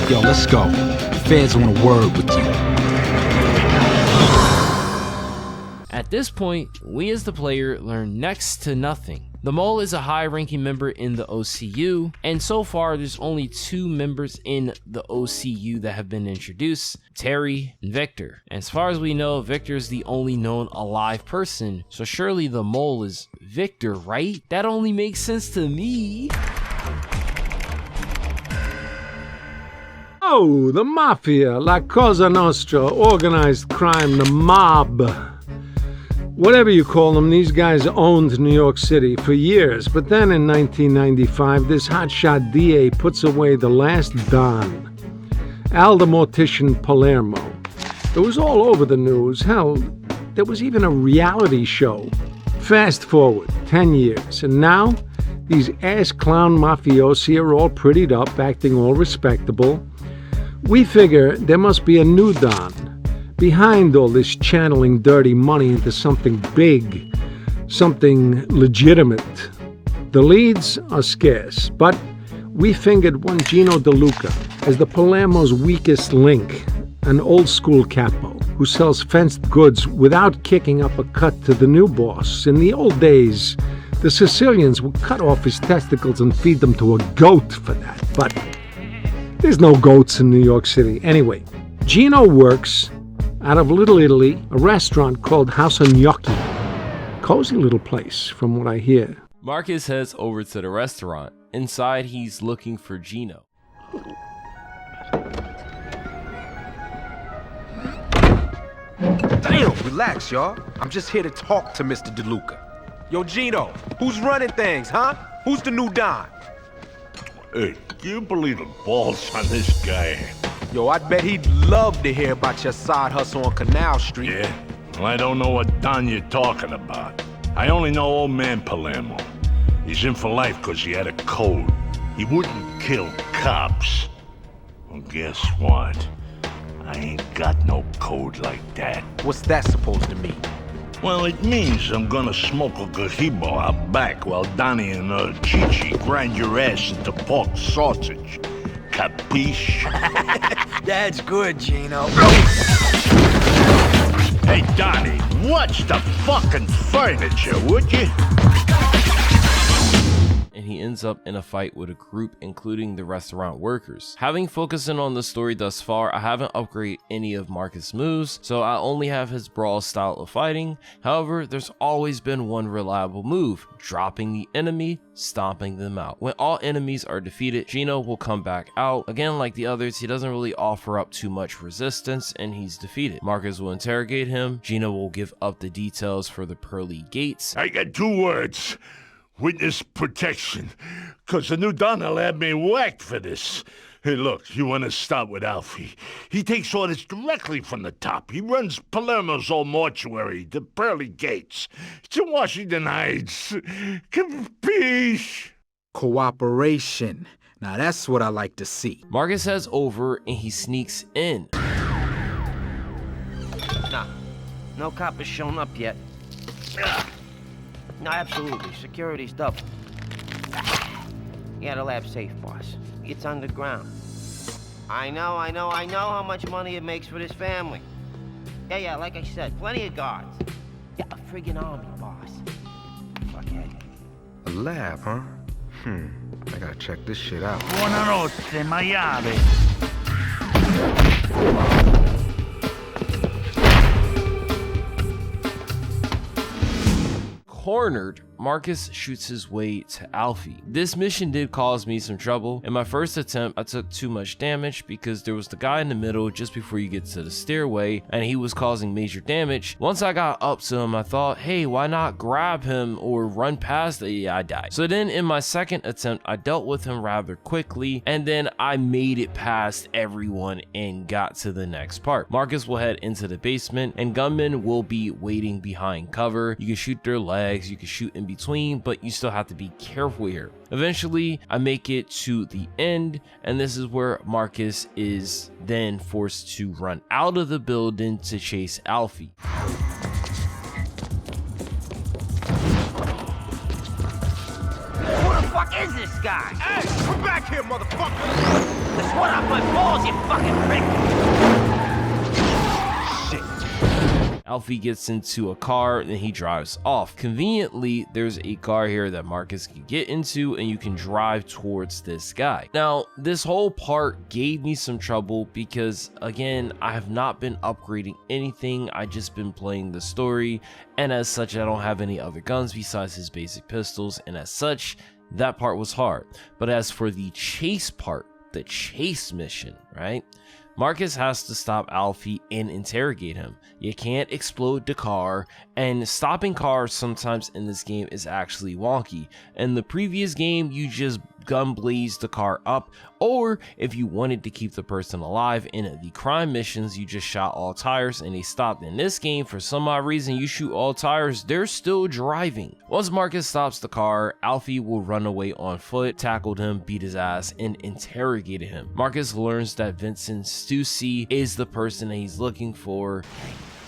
Yo, let's go. The feds want a word with you. At this point, we as the player learn next to nothing. The Mole is a high-ranking member in the OCU, and so far there's only 2 members in the OCU that have been introduced, Terry and Victor. And as far as we know, Victor is the only known alive person, so surely the Mole is Victor, right? That only makes sense to me. Oh, the Mafia, La Cosa Nostra, organized crime, the mob. Whatever you call them, these guys owned New York City for years. But then in 1995, this hotshot DA puts away the last Don, Al the Mortician Palermo. It was all over the news. Hell, there was even a reality show. Fast forward 10 years, and now these ass clown mafiosi are all prettied up, acting all respectable. We figure there must be a new Don behind all this channeling dirty money into something big, something legitimate. The leads are scarce, but we fingered one Gino DeLuca as the Palermo's weakest link, an old-school capo who sells fenced goods without kicking up a cut to the new boss. In the old days, the Sicilians would cut off his testicles and feed them to a goat for that, but there's no goats in New York City. Anyway, Gino works out of Little Italy, a restaurant called House of Gnocchi. Cozy little place, from what I hear. Marcus heads over to the restaurant. Inside, he's looking for Gino. Damn, relax, y'all. I'm just here to talk to Mr. DeLuca. Yo, Gino, who's running things, huh? Who's the new Don? Hey, do you believe the balls on this guy? Yo, I bet he'd love to hear about your side hustle on Canal Street. Yeah? Well, I don't know what Don you're talking about. I only know old man Palermo. He's in for life because he had a code. He wouldn't kill cops. Well, guess what? I ain't got no code like that. What's that supposed to mean? Well, it means I'm gonna smoke a gazebo out back while Donnie and Chi-Chi grind your ass into pork sausage. Capiche? That's good, Gino. Hey, Donnie, watch the fucking furniture, would you? And he ends up in a fight with a group including the restaurant workers. Having focused in on the story thus far, I haven't upgraded any of Marcus' moves, so I only have his brawl style of fighting. However, there's always been one reliable move: dropping the enemy, stomping them out. When all enemies are defeated, Gino will come back out. Again, like the others, he doesn't really offer up too much resistance and he's defeated. Marcus will interrogate him. Gino will give up the details for the pearly gates. I got 2 words. Witness protection. Cause the new Don will have me whacked for this. Hey, look, you want to start with Alfie. He takes orders directly from the top. He runs Palermo's old mortuary, the pearly gates. It's in Washington Heights. Capiche? Cooperation. Now that's what I like to see. Marcus heads over and he sneaks in. Nah, no cop has shown up yet. No, absolutely. Security's double. Yeah, the lab's safe, boss. It's underground. I know how much money it makes for this family. Yeah, like I said, plenty of guards. Yeah, a friggin' army, boss. Fuckhead. A lab, huh? I gotta check this shit out. Buonanotte, maiale. Cornered, Marcus shoots his way to Alfie. This mission did cause me some trouble. In my first attempt, I took too much damage because there was the guy in the middle just before you get to the stairway and he was causing major damage. Once I got up to him, I thought, hey, why not grab him or run past it? Yeah, I died. So then in my second attempt, I dealt with him rather quickly and then I made it past everyone and got to the next part. Marcus will head into the basement and gunmen will be waiting behind cover. You can shoot their legs, you can shoot in between, but you still have to be careful here. Eventually, I make it to the end, and this is where Marcus is then forced to run out of the building to chase Alfie. Who the fuck is this guy? Hey, come back here, motherfucker! Let's run off my balls, you fucking prick! Alfie gets into a car and he drives off. Conveniently, there's a car here that Marcus can get into and you can drive towards this guy. Now, this whole part gave me some trouble because, again, I have not been upgrading anything. I just been playing the story, and as such, I don't have any other guns besides his basic pistols, and as such, that part was hard. But as for the chase part, the chase mission, right? Marcus has to stop Alfie and interrogate him. You can't explode the car, and stopping cars sometimes in this game is actually wonky. In the previous game, you just gun blaze the car up, or if you wanted to keep the person alive in the crime missions, you just shot all tires and they stopped. In this game, for some odd reason, you shoot all tires, they're still driving. Once Marcus stops the car, Alfie will run away on foot, tackled him, beat his ass, and interrogated him. Marcus learns that Vincent Stussy is the person that he's looking for.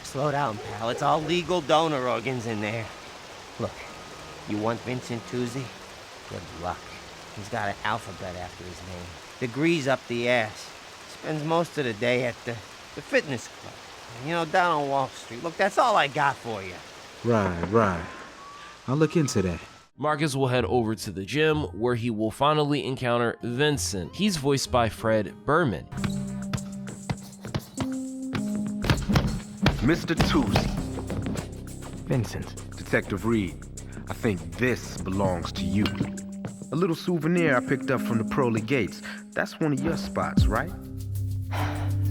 Slow down, pal. It's all legal donor organs in there. Look, you want Vincent Tuesday? Good luck. He's got an alphabet after his name. Degrees up the ass. Spends most of the day at the fitness club. You know, down on Wall Street. Look, that's all I got for you. Right. I'll look into that. Marcus will head over to the gym where he will finally encounter Vincent. He's voiced by Fred Berman. Mr. Tuesday. Vincent. Detective Reed, I think this belongs to you. A little souvenir I picked up from the Pearly Gates. That's one of your spots, right?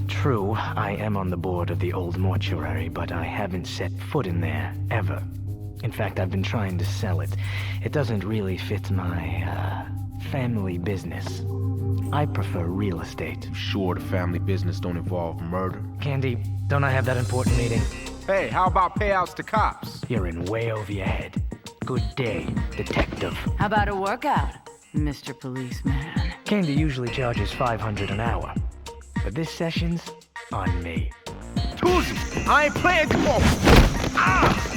True, I am on the board of the old mortuary, but I haven't set foot in there, ever. In fact, I've been trying to sell it. It doesn't really fit my, family business. I prefer real estate. Sure the family business don't involve murder? Candy, don't I have that important meeting? Hey, how about payouts to cops? You're in way over your head. Good day, detective. How about a workout, Mr. Policeman? Candy usually charges $500 an hour, but this session's on me. Tuesday, I ain't playing. Come on. Ah!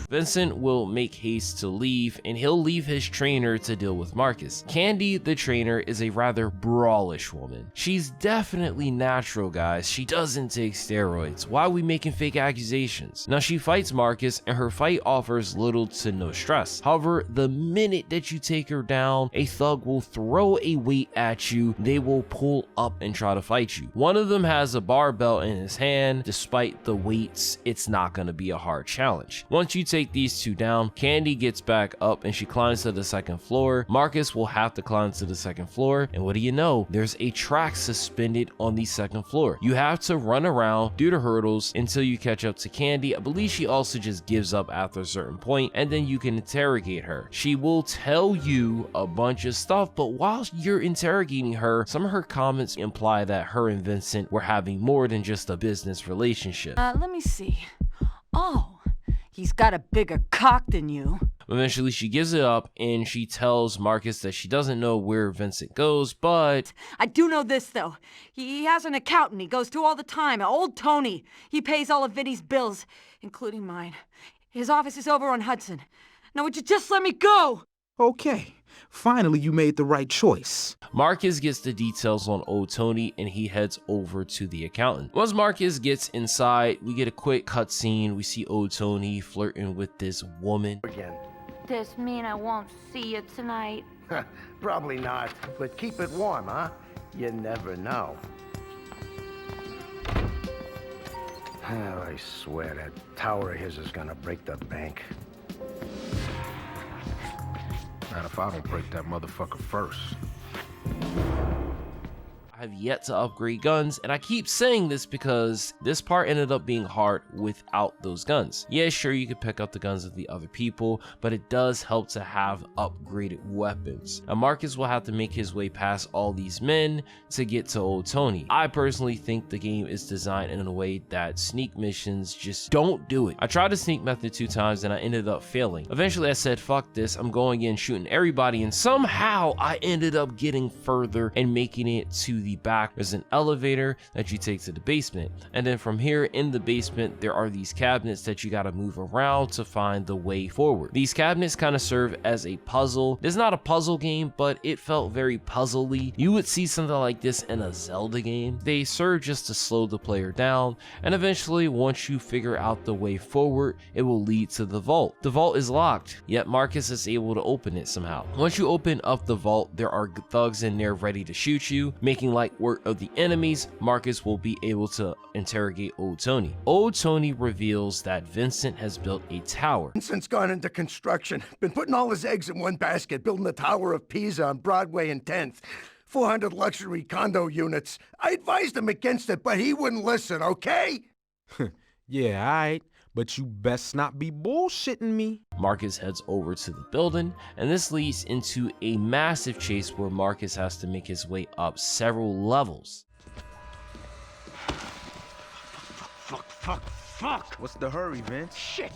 Vincent will make haste to leave, and he'll leave his trainer to deal with Marcus. Candy, the trainer, is a rather brawlish woman. She's definitely natural, guys. She doesn't take steroids. Why are we making fake accusations? Now, she fights Marcus, and her fight offers little to no stress. However, the minute that you take her down, a thug will throw a weight at you. They will pull up and try to fight you. One of them has a barbell in his hand. Despite the weights, it's not going to be a hard challenge. Once you take these two down, Candy gets back up and she climbs to the second floor. Marcus will have to climb to the second floor, and what do you know? There's a track suspended on the second floor. You have to run around, do the hurdles until you catch up to Candy. I believe she also just gives up after a certain point, and then you can interrogate her. She will tell you a bunch of stuff, but while you're interrogating her, some of her comments imply that her and Vincent were having more than just a business relationship. Let me see. Oh, he's got a bigger cock than you. Eventually, she gives it up and she tells Marcus that she doesn't know where Vincent goes, but... I do know this, though. He has an accountant he goes to all the time, old Tony. He pays all of Vinny's bills, including mine. His office is over on Hudson. Now, would you just let me go? Okay. Finally, you made the right choice. Marcus gets the details on old Tony and he heads over to the accountant. Once Marcus gets inside, we get a quick cutscene. We see old Tony flirting with this woman. Again. This mean I won't see you tonight? Probably not, but keep it warm, huh? You never know. I swear that tower of his is gonna break the bank. Not if I don't break that motherfucker first. I have yet to upgrade guns, and I keep saying this because this part ended up being hard without those guns. Yeah, sure, you can pick up the guns of the other people, but it does help to have upgraded weapons. And Marcus will have to make his way past all these men to get to old Tony. I personally think the game is designed in a way that sneak missions just don't do it. I tried the sneak method 2 times and I ended up failing. Eventually I said, fuck this, I'm going in shooting everybody, and somehow I ended up getting further and making it to the back. There's an elevator that you take to the basement, and then from here in the basement there are these cabinets that you got to move around to find the way forward. These cabinets kind of serve as a puzzle. It's not a puzzle game, but it felt very puzzly. You would see something like this in a Zelda game. They serve just to slow the player down, and eventually once you figure out the way forward, it will lead to the vault. The vault is locked, yet Marcus is able to open it somehow. Once you open up the vault, there are thugs in there ready to shoot you, making life highlight work of the enemies, Marcus will be able to interrogate Old Tony. Old Tony reveals that Vincent has built a tower. Vincent's gone into construction. Been putting all his eggs in one basket, building the Tower of Pisa on Broadway and 10th. 400 luxury condo units. I advised him against it, but he wouldn't listen, okay? Yeah, alright. But you best not be bullshitting me. Marcus heads over to the building, and this leads into a massive chase where Marcus has to make his way up several levels. Fuck! What's the hurry, Vince? Shit!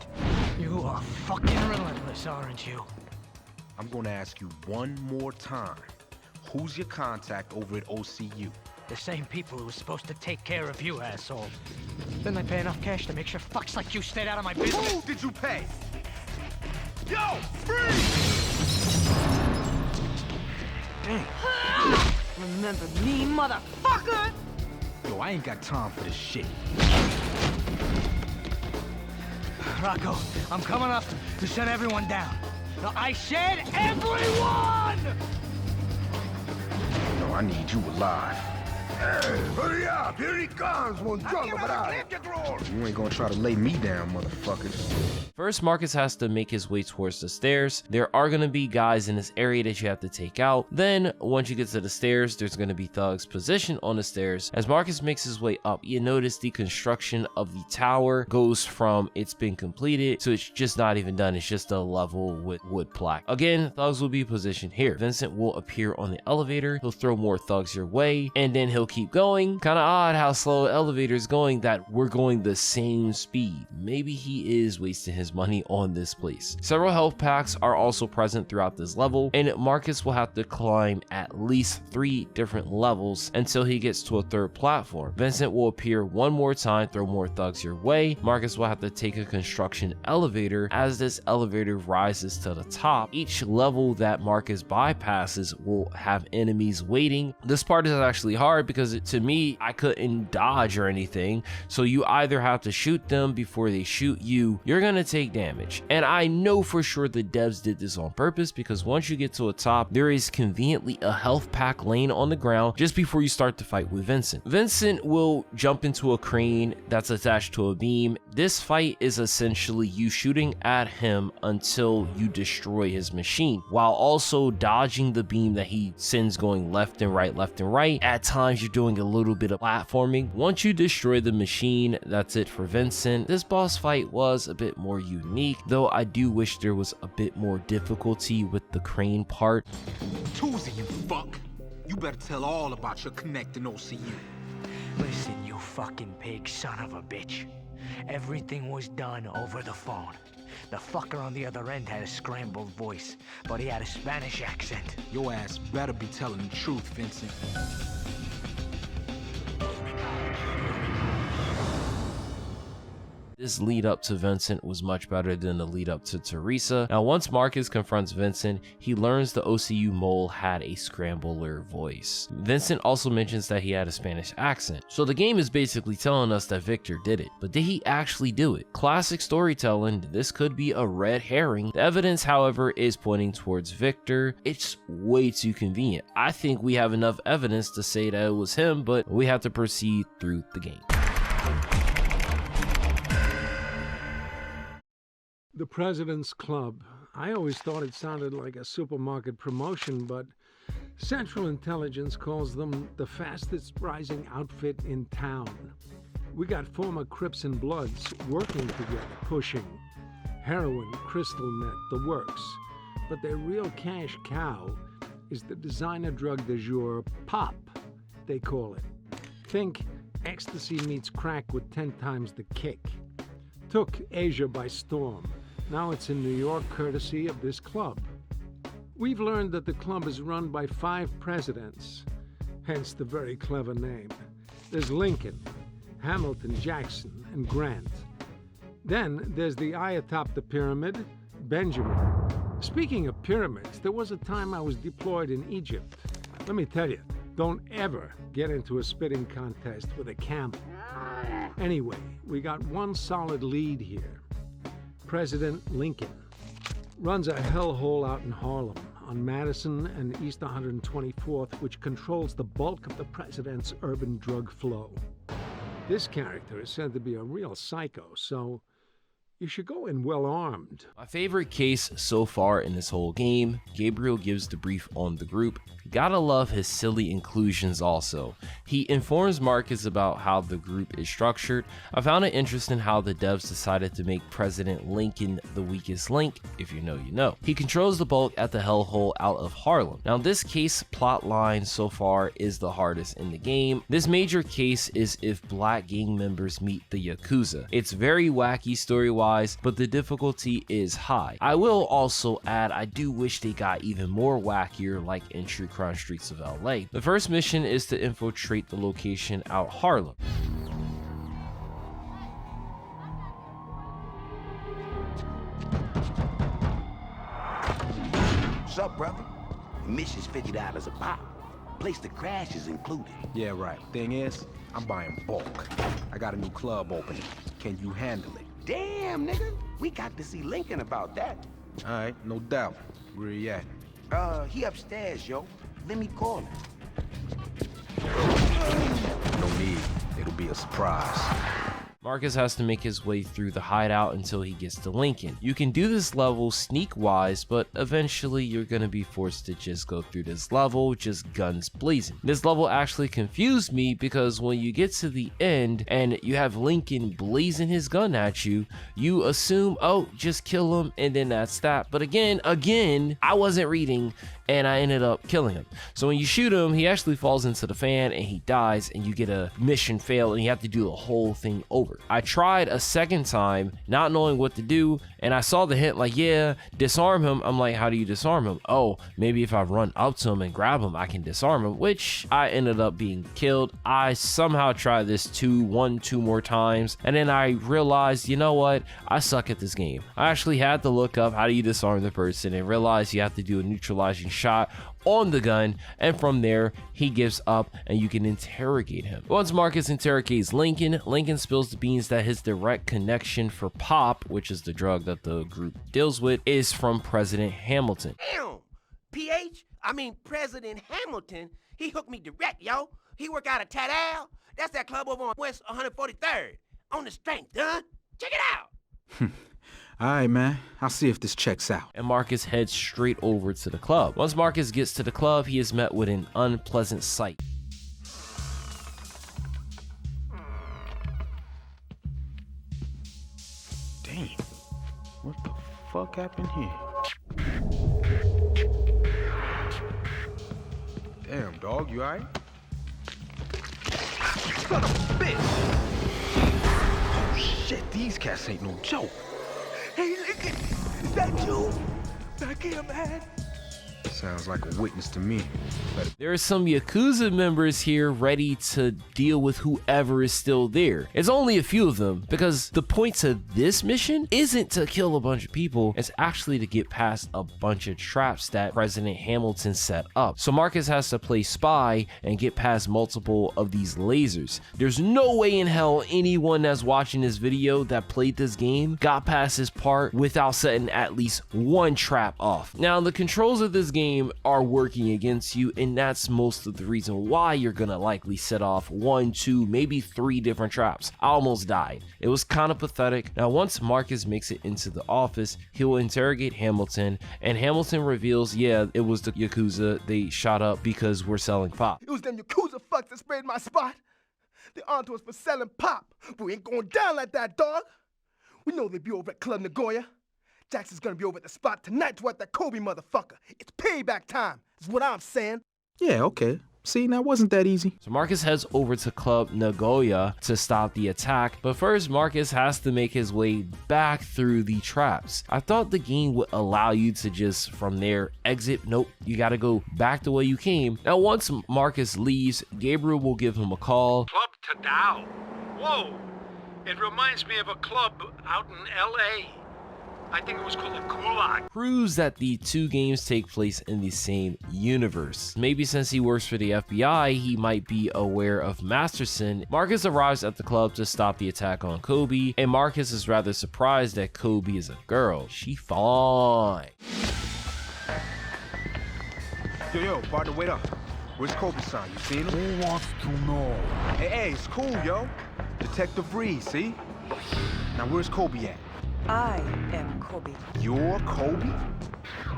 You are fucking relentless, aren't you? I'm gonna ask you one more time. Who's your contact over at OCU? The same people who were supposed to take care of you, asshole. Didn't I pay enough cash to make sure fucks like you stayed out of my business? Who did you pay? Yo, freeze! Dang. Remember me, motherfucker! Yo, I ain't got time for this shit. Rocco, I'm coming up to shut everyone down. No, I said everyone! No, I need you alive. Hey, hurry up! Here he comes! One drunk of You ain't gonna try to lay me down, motherfuckers. First, Marcus has to make his way towards the stairs. There are going to be guys in this area that you have to take out. Then, once you get to the stairs, there's going to be thugs positioned on the stairs. As Marcus makes his way up, you notice the construction of the tower goes from it's been completed to it's just not even done. It's just a level with wood plaque. Again, thugs will be positioned here. Vincent will appear on the elevator. He'll throw more thugs your way, and then he'll keep going. Kind of odd how slow the elevator is going, that we're going the same speed. Maybe he is wasting his money on this place. Several health packs are also present throughout this level, and Marcus will have to climb at least 3 different levels until he gets to a 3rd platform. Vincent will appear one more time, throw more thugs your way. Marcus will have to take a construction elevator. As this elevator rises to the top, each level that Marcus bypasses will have enemies waiting. This part is actually hard because to me, I couldn't dodge or anything, so you either have to shoot them before they shoot you. You're gonna take damage, and I know for sure the devs did this on purpose, because once you get to a top, there is conveniently a health pack laying on the ground just before you start to fight with Vincent. Vincent will jump into a crane that's attached to a beam. This fight is essentially you shooting at him until you destroy his machine, while also dodging the beam that he sends going left and right, left and right. At times you're doing a little bit of platforming. Once you destroy the machine, that's it for Vincent. This boss fight was a bit more unique, though I do wish there was a bit more difficulty with the crane part. Tuesday, you fuck. You better tell all about your connect in OCU. Listen, you fucking pig son of a bitch. Everything was done over the phone. The fucker on the other end had a scrambled voice, but he had a Spanish accent. Your ass better be telling the truth, Vincent. This lead up to Vincent was much better than the lead up to Teresa. Now, once Marcus confronts Vincent, he learns the OCU mole had a scrambler voice. Vincent also mentions that he had a Spanish accent. So the game is basically telling us that Victor did it, but did he actually do it? Classic storytelling, this could be a red herring. The evidence, however, is pointing towards Victor. It's way too convenient. I think we have enough evidence to say that it was him, but we have to proceed through the game. The President's Club. I always thought it sounded like a supermarket promotion, but Central Intelligence calls them the fastest rising outfit in town. We got former Crips and Bloods working together, pushing heroin, crystal meth, the works. But their real cash cow is the designer drug du jour, pop, they call it. Think ecstasy meets crack with 10 times the kick. Took Asia by storm. Now it's in New York, courtesy of this club. We've learned that the club is run by 5 presidents, hence the very clever name. There's Lincoln, Hamilton, Jackson, and Grant. Then there's the eye atop the pyramid, Benjamin. Speaking of pyramids, there was a time I was deployed in Egypt. Let me tell you, don't ever get into a spitting contest with a camel. Anyway, we got one solid lead here. President Lincoln runs a hellhole out in Harlem, on Madison and East 124th, which controls the bulk of the president's urban drug flow. This character is said to be a real psycho, so you should go in well armed. My favorite case so far in this whole game, Gabriel gives the brief on the group. Gotta love his silly inclusions also. He informs Marcus about how the group is structured. I found it interesting how the devs decided to make President Lincoln the weakest link. If you know, you know. He controls the bulk at the hellhole out of Harlem. Now this case plot line so far is the hardest in the game. This major case is if black gang members meet the Yakuza. It's very wacky story-wise, but the difficulty is high. I will also add, I do wish they got even more wackier like in True Crime Streets of LA. The first mission is to infiltrate the location out Harlem. What's up, brother? Mission's $50 a pop. Place to crash is included. Yeah, right. Thing is, I'm buying bulk. I got a new club opening. Can you handle it? Damn, nigga. We got to see Lincoln about that. All right, no doubt. Where he at? He upstairs, yo. Let me call him. No need. It'll be a surprise. Marcus has to make his way through the hideout until he gets to Lincoln. You can do this level sneak-wise, but eventually you're gonna be forced to just go through this level, just guns blazing. This level actually confused me because when you get to the end and you have Lincoln blazing his gun at you, you assume, oh, just kill him and then that's that. But again, I wasn't reading and I ended up killing him. So when you shoot him, he actually falls into the fan and he dies and you get a mission fail and you have to do the whole thing over. I tried a second time, not knowing what to do, and I saw the hint like, yeah, disarm him. I'm like, how do you disarm him? Oh, maybe if I run up to him and grab him, I can disarm him, which I ended up being killed. I somehow tried this two more times, and then I realized, you know what? I suck at this game. I actually had to look up how do you disarm the person and realize you have to do a neutralizing shot on the gun, and from there he gives up and you can interrogate him. Once Marcus interrogates Lincoln, Lincoln spills the beans that his direct connection for pop, which is the drug that the group deals with, is from President Hamilton. Damn! President Hamilton, he hooked me direct, yo. He work out of Tadal. That's that club over on West 143rd. On the strength, huh? Check it out! All right, man. I'll see if this checks out. And Marcus heads straight over to the club. Once Marcus gets to the club, he is met with an unpleasant sight. Damn. What the fuck happened here? Damn, dog, you alright? Son of a bitch! Oh shit, these cats ain't no joke. Hey, Lincoln, is that you? Back here, man. Sounds like a witness to me. There are some Yakuza members here ready to deal with whoever is still there. It's only a few of them because the point of this mission isn't to kill a bunch of people, it's actually to get past a bunch of traps that President Hamilton set up. So Marcus has to play spy and get past multiple of these lasers. There's no way in hell anyone that's watching this video that played this game got past this part without setting at least one trap off. Now the controls of this game are working against you, and that's most of the reason why you're gonna likely set off 1, 2, maybe 3 different traps. I almost died. It was kind of pathetic. Now once Marcus makes it into the office, he'll interrogate Hamilton, and Hamilton reveals, yeah, it was the Yakuza. They shot up because we're selling pop. It was them Yakuza fucks that sprayed my spot. They onto us for selling pop. We ain't going down like that, dog. We know they be over at Club Nagoya. Jackson's gonna be over at the spot tonight to wipe that Kobe motherfucker. It's payback time, is what I'm saying. Yeah, okay. See, that wasn't that easy. So Marcus heads over to Club Nagoya to stop the attack, but first Marcus has to make his way back through the traps. I thought the game would allow you to just from there exit. Nope, you gotta go back the way you came. Now once Marcus leaves, Gabriel will give him a call. Club Tadao. Whoa! It reminds me of a club out in LA. I think it was called a Gulag. Proves that the two games take place in the same universe. Maybe since he works for the FBI, he might be aware of Masterson. Marcus arrives at the club to stop the attack on Kobe, and Marcus is rather surprised that Kobe is a girl. She fine. Yo, partner, wait up. Where's Kobe-san? You seen him? Who wants to know? Hey, it's cool, yo. Detective Reed, see? Now, where's Kobe at? I am Kobe. You're Kobe?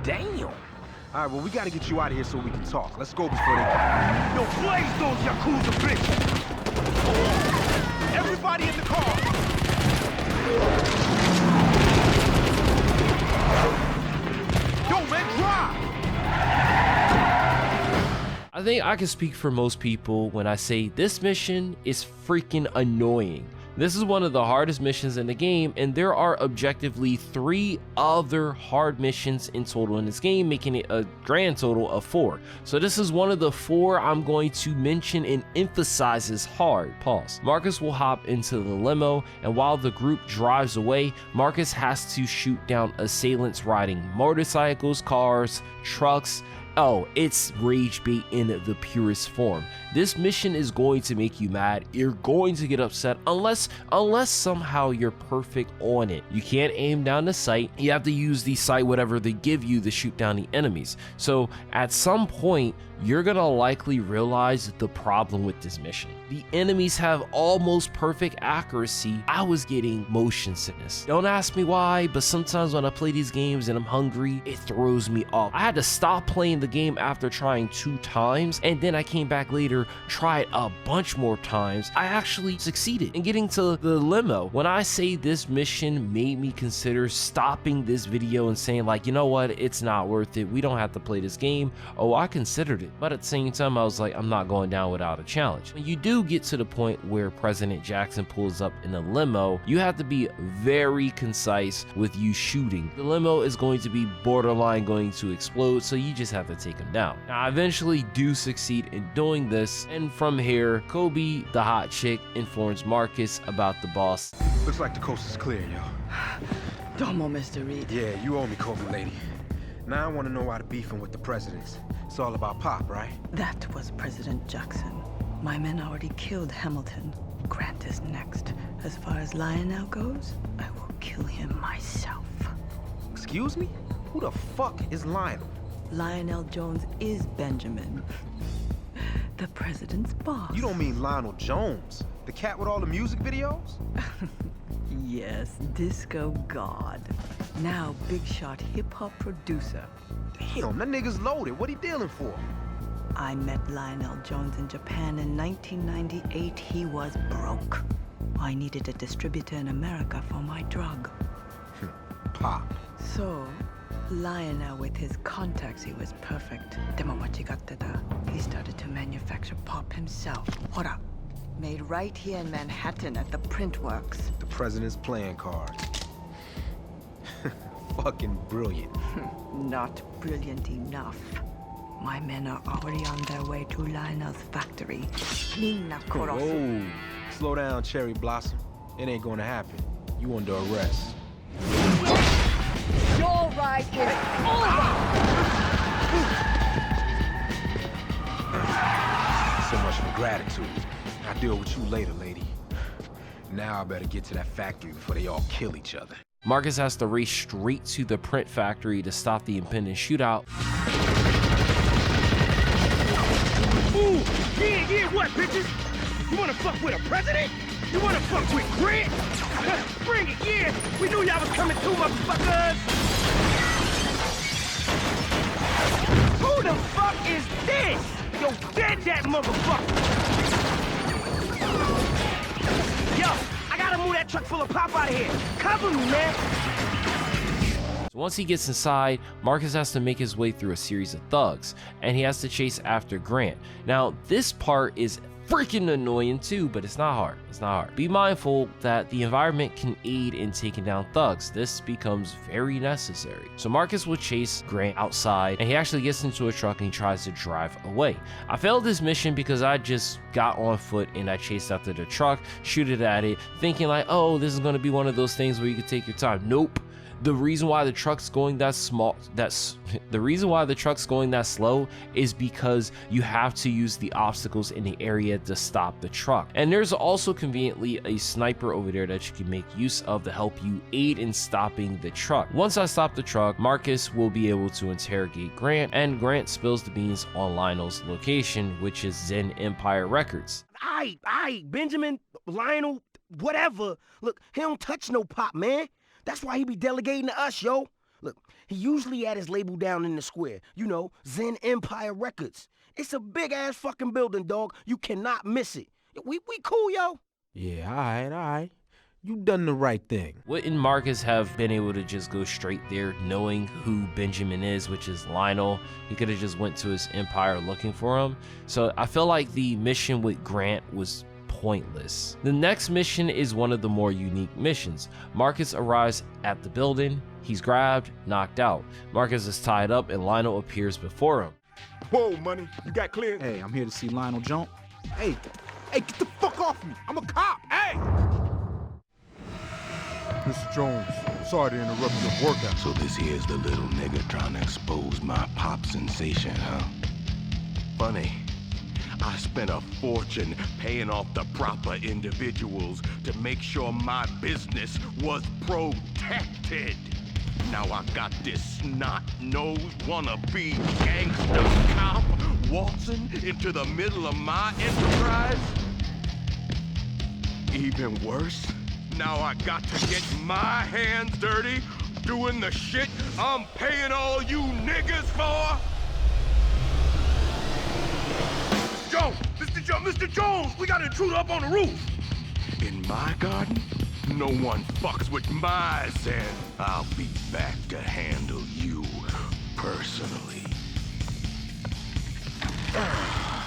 Damn. All right, well, we gotta get you out of here so we can talk. Let's go before they... Yo, blaze those Yakuza bitches! Everybody in the car! Yo, man, drive! I think I can speak for most people when I say this mission is freaking annoying. This is one of the hardest missions in the game, and there are objectively 3 other hard missions in total in this game, making it a grand total of 4. So this is one of the 4 I'm going to mention and emphasize as hard. Pause. Marcus will hop into the limo, and while the group drives away, Marcus has to shoot down assailants riding motorcycles, cars, trucks. Oh, it's rage bait in the purest form. This mission is going to make you mad. You're going to get upset unless somehow you're perfect on it. You can't aim down the sight. You have to use the sight, whatever they give you, to shoot down the enemies. So at some point, you're gonna likely realize the problem with this mission. The enemies have almost perfect accuracy. I was getting motion sickness. Don't ask me why, but sometimes when I play these games and I'm hungry, it throws me off. I had to stop playing the game after trying 2 times, and then I came back later, tried a bunch more times. I actually succeeded in getting to the limo. When I say this mission made me consider stopping this video and saying, like, you know what, it's not worth it. We don't have to play this game. Oh, I considered it. But at the same time, I was like, I'm not going down without a challenge. When you do get to the point where President Jackson pulls up in a limo, you have to be very concise with you shooting. The limo is going to be borderline going to explode, so you just have to take him down. Now, I eventually do succeed in doing this, and from here, Kobe, the hot chick, informs Marcus about the boss. Looks like the coast is clear, yo. Domo, Mr. Reed. Yeah, you owe me, Kobe lady. Now I want to know why the beefing with the presidents. It's all about Pop, right? That was President Jackson. My men already killed Hamilton. Grant is next. As far as Lionel goes, I will kill him myself. Excuse me? Who the fuck is Lionel? Lionel Jones is Benjamin. The president's boss. You don't mean Lionel Jones? The cat with all the music videos? Yes, disco god. Now big shot hip-hop producer. Damn, that nigga's loaded. What he dealing for? I met Lionel Jones in Japan in 1998. He was broke. I needed a distributor in America for my drug. Pop. So, Lionel, with his contacts, he was perfect. He started to manufacture pop himself. Hora. Made right here in Manhattan at the print works. The president's playing cards. Fucking brilliant. Not brilliant enough. My men are already on their way to Lionel's factory. Whoa. Slow down, Cherry Blossom. It ain't gonna happen. You under arrest. Your ride is over! So much for gratitude. I'll deal with you later, lady. Now I better get to that factory before they all kill each other. Marcus has to race straight to the print factory to stop the impending shootout. Ooh, yeah, what, bitches? You wanna fuck with a president? You wanna fuck with Grant? Bring it, yeah! We knew y'all was coming through, motherfuckers! Who the fuck is this? Yo, dead that motherfucker! Yo, I gotta move that truck full of pop out of here. Cover me, man. So once he gets inside, Marcus has to make his way through a series of thugs, and he has to chase after Grant. Now, this part is freaking annoying too, but it's not hard. It's not hard. Be mindful that the environment can aid in taking down thugs. This becomes very necessary. So Marcus will chase Grant outside, and he actually gets into a truck and he tries to drive away. I failed this mission because I just got on foot and I chased after the truck, shooted at it, thinking like, oh, this is going to be one of those things where you can take your time. Nope. The reason why the truck's going that slow is because you have to use the obstacles in the area to stop the truck. And there's also conveniently a sniper over there that you can make use of to help you aid in stopping the truck. Once I stop the truck, Marcus will be able to interrogate Grant, and Grant spills the beans on Lionel's location, which is Zen Empire Records. Aight, Benjamin, Lionel, whatever. Look, he don't touch no pop, man. That's why he be delegating to us, yo. Look, he usually had his label down in the square. You know, Zen Empire Records. It's a big-ass fucking building, dog. You cannot miss it. We cool, yo. Yeah, all right. You done the right thing. Wouldn't Marcus have been able to just go straight there knowing who Benjamin is, which is Lionel? He could have just went to his empire looking for him. So I feel like the mission with Grant was pointless. The next mission is one of the more unique missions. Marcus arrives at the building, he's grabbed, knocked out. Marcus is tied up and Lionel appears before him. Whoa, money, you got clear? Hey, I'm here to see Lionel jump. Hey, get the fuck off me. I'm a cop. Hey! Mr. Jones, sorry to interrupt your workout. So this here's the little nigga trying to expose my pop sensation, huh? Funny. I spent a fortune paying off the proper individuals to make sure my business was protected. Now I got this snot-nosed wannabe gangster cop waltzing into the middle of my enterprise. Even worse, now I got to get my hands dirty doing the shit I'm paying all you niggas for. Mr. Jones, we got an intruder up on the roof. In my garden, no one fucks with my sand. I'll be back to handle you personally.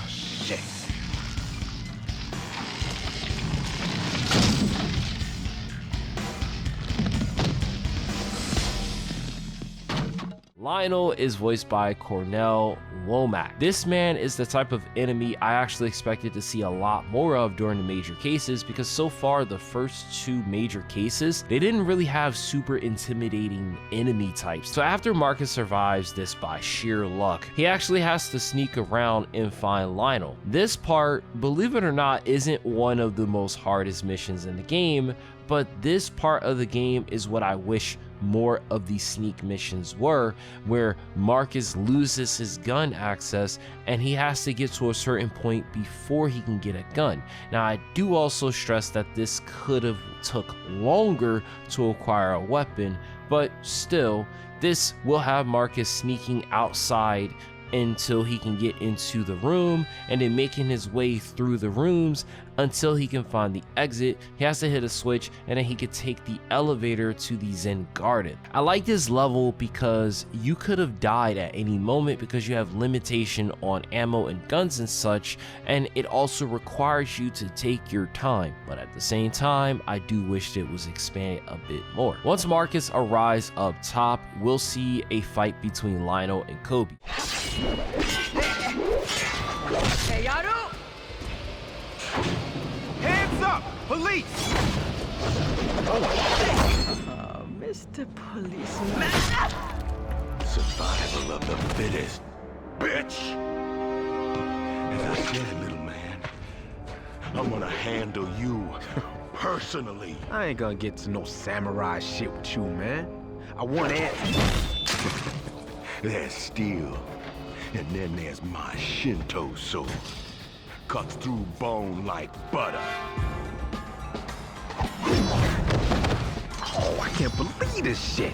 Shit. Lionel is voiced by Cornell Womack. This man is the type of enemy I actually expected to see a lot more of during the major cases, because so far the first two major cases, they didn't really have super intimidating enemy types. So after Marcus survives this by sheer luck, he actually has to sneak around and find Lionel. This part, believe it or not, isn't one of the most hardest missions in the game, but this part of the game is what I wish more of these sneak missions were, where Marcus loses his gun access and he has to get to a certain point before he can get a gun. Now I do also stress that this could have took longer to acquire a weapon, but still, this will have Marcus sneaking outside until he can get into the room, and then making his way through the rooms until he can find the exit. He has to hit a switch and then he could take the elevator to the Zen Garden. I like this level because you could have died at any moment because you have limitation on ammo and guns and such, and it also requires you to take your time, but at the same time I do wish it was expanded a bit more. Once Marcus arrives up top, we'll see a fight between Lionel and Kobe. Hey, Yaru! Hands up! Police! Mr. Policeman. Survival of the fittest, bitch! As I said, little man, I'm gonna handle you personally. I ain't gonna get to no samurai shit with you, man. I want it. There's steel. And then there's my Shinto sword. Cuts through bone like butter. Oh, I can't believe this shit.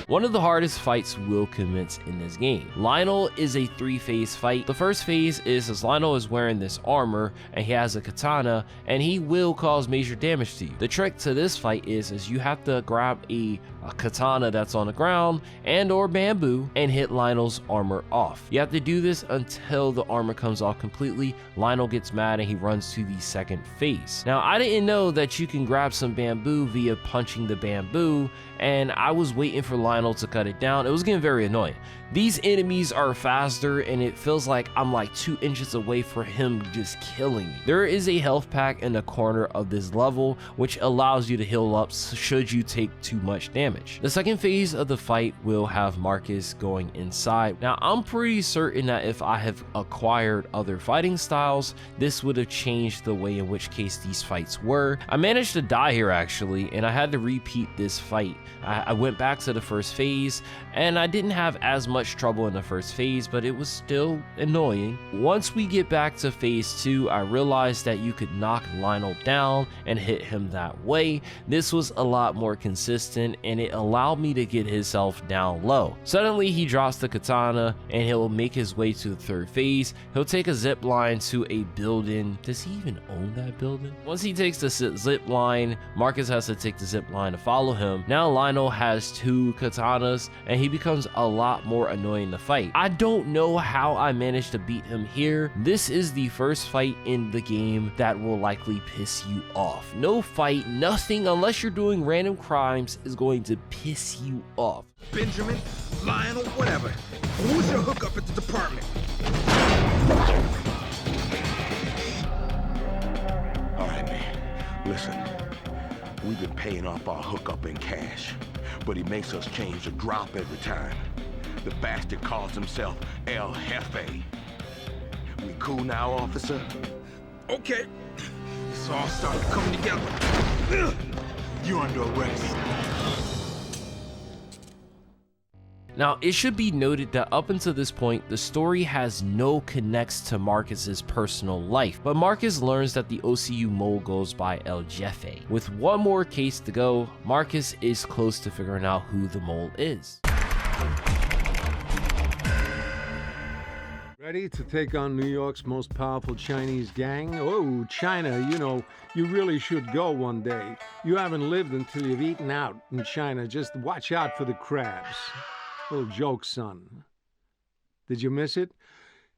One of the hardest fights will commence in this game. Lionel is a three-phase fight. The first phase is as Lionel is wearing this armor and he has a katana and he will cause major damage to you. The trick to this fight is you have to grab a katana that's on the ground and or bamboo and hit Lionel's armor off. You have to do this until the armor comes off completely. Lionel gets mad and he runs to the second phase. Now I didn't know that you can grab some bamboo via punching the bamboo, and I was waiting for Lionel Lionel to cut it down. It was getting very annoying. These enemies are faster and it feels like I'm like 2 inches away from him just killing me. There is a health pack in the corner of this level which allows you to heal up should you take too much damage. The second phase of the fight will have Marcus going inside. Now I'm pretty certain that if I have acquired other fighting styles, this would have changed the way in which case these fights were. I managed to die here actually, and I had to repeat this fight. I went back to the first phase and I didn't have as much trouble in the first phase, but it was still annoying. Once we get back to phase 2, I realized that you could knock Lionel down and hit him that way. This was a lot more consistent and it allowed me to get his health down low. Suddenly he drops the katana and he'll make his way to the third phase. He'll take a zip line to a building. Does he even own that building? Once he takes the zip line, Marcus has to take the zip line to follow him. Now Lionel has 2 katanas and he becomes a lot more annoying to fight. I don't know how I managed to beat him here. This is the first fight in the game that will likely piss you off. No fight, nothing, unless you're doing random crimes, is going to piss you off. Benjamin, Lionel, whatever. Who's your hookup at the department? All right, man. Listen, we've been paying off our hookup in cash, but he makes us change the drop every time. The bastard calls himself El Jefe. We cool now, officer? Okay. It's all starting to come together. You're under arrest. Now, it should be noted that up until this point, the story has no connects to Marcus's personal life, but Marcus learns that the OCU mole goes by El Jefe. With one more case to go, Marcus is close to figuring out who the mole is. Ready to take on New York's most powerful Chinese gang? Oh, China, you know, you really should go one day. You haven't lived until you've eaten out in China. Just watch out for the crabs. Little joke, son. Did you miss it?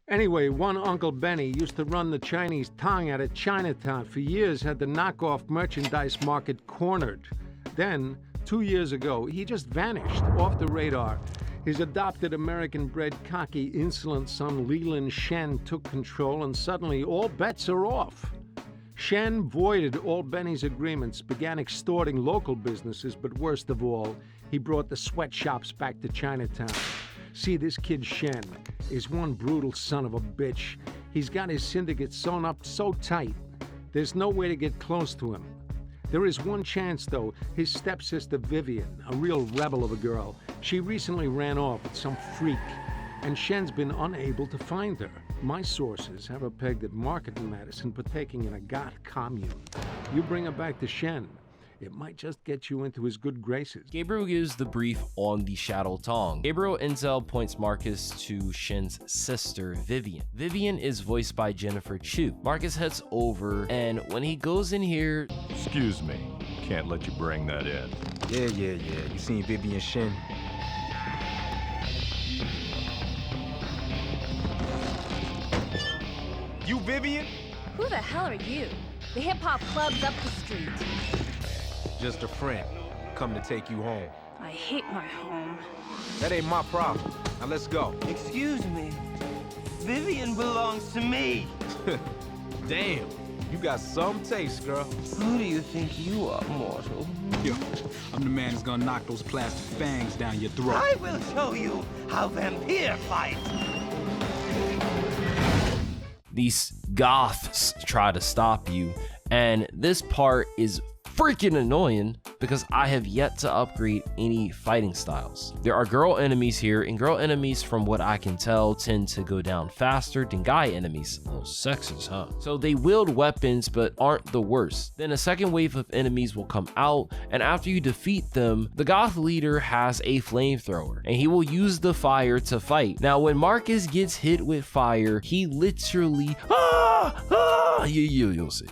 Anyway, one Uncle Benny used to run the Chinese Tong out of Chinatown. For years, had the knockoff merchandise market cornered. Then, 2 years ago, he just vanished off the radar. His adopted American-bred, cocky, insolent son Leland Shen took control, and suddenly all bets are off. Shen voided all Benny's agreements, began extorting local businesses, but worst of all, he brought the sweatshops back to Chinatown. See, this kid Shen is one brutal son of a bitch. He's got his syndicate sewn up so tight, there's no way to get close to him. There is one chance, though. His stepsister Vivian, a real rebel of a girl, she recently ran off with some freak, and Shen's been unable to find her. My sources have her pegged at Market in Madison, partaking in a goth commune. You bring her back to Shen, it might just get you into his good graces. Gabriel gives the brief on the Shadow Tong. Gabriel Intel points Marcus to Shen's sister, Vivian. Vivian is voiced by Jennifer Chu. Marcus heads over, and when he goes in here... Excuse me, can't let you bring that in. Yeah. You seen Vivian Shen? You Vivian? Who the hell are you? The hip-hop club's up the street. Just a friend. Come to take you home. I hate my home. That ain't my problem. Now let's go. Excuse me. Vivian belongs to me. Damn, you got some taste, girl. Who do you think you are, mortal? Yo, I'm the man who's gonna knock those plastic fangs down your throat. I will show you how vampire fight. These goths try to stop you, and this part is freaking annoying because I have yet to upgrade any fighting styles. There are girl enemies here, and girl enemies, from what I can tell, tend to go down faster than guy enemies. A little sexist, huh? So they wield weapons but aren't the worst. Then a second wave of enemies will come out, and after you defeat them, the goth leader has a flamethrower, and he will use the fire to fight. Now when Marcus gets hit with fire, he literally you'll see.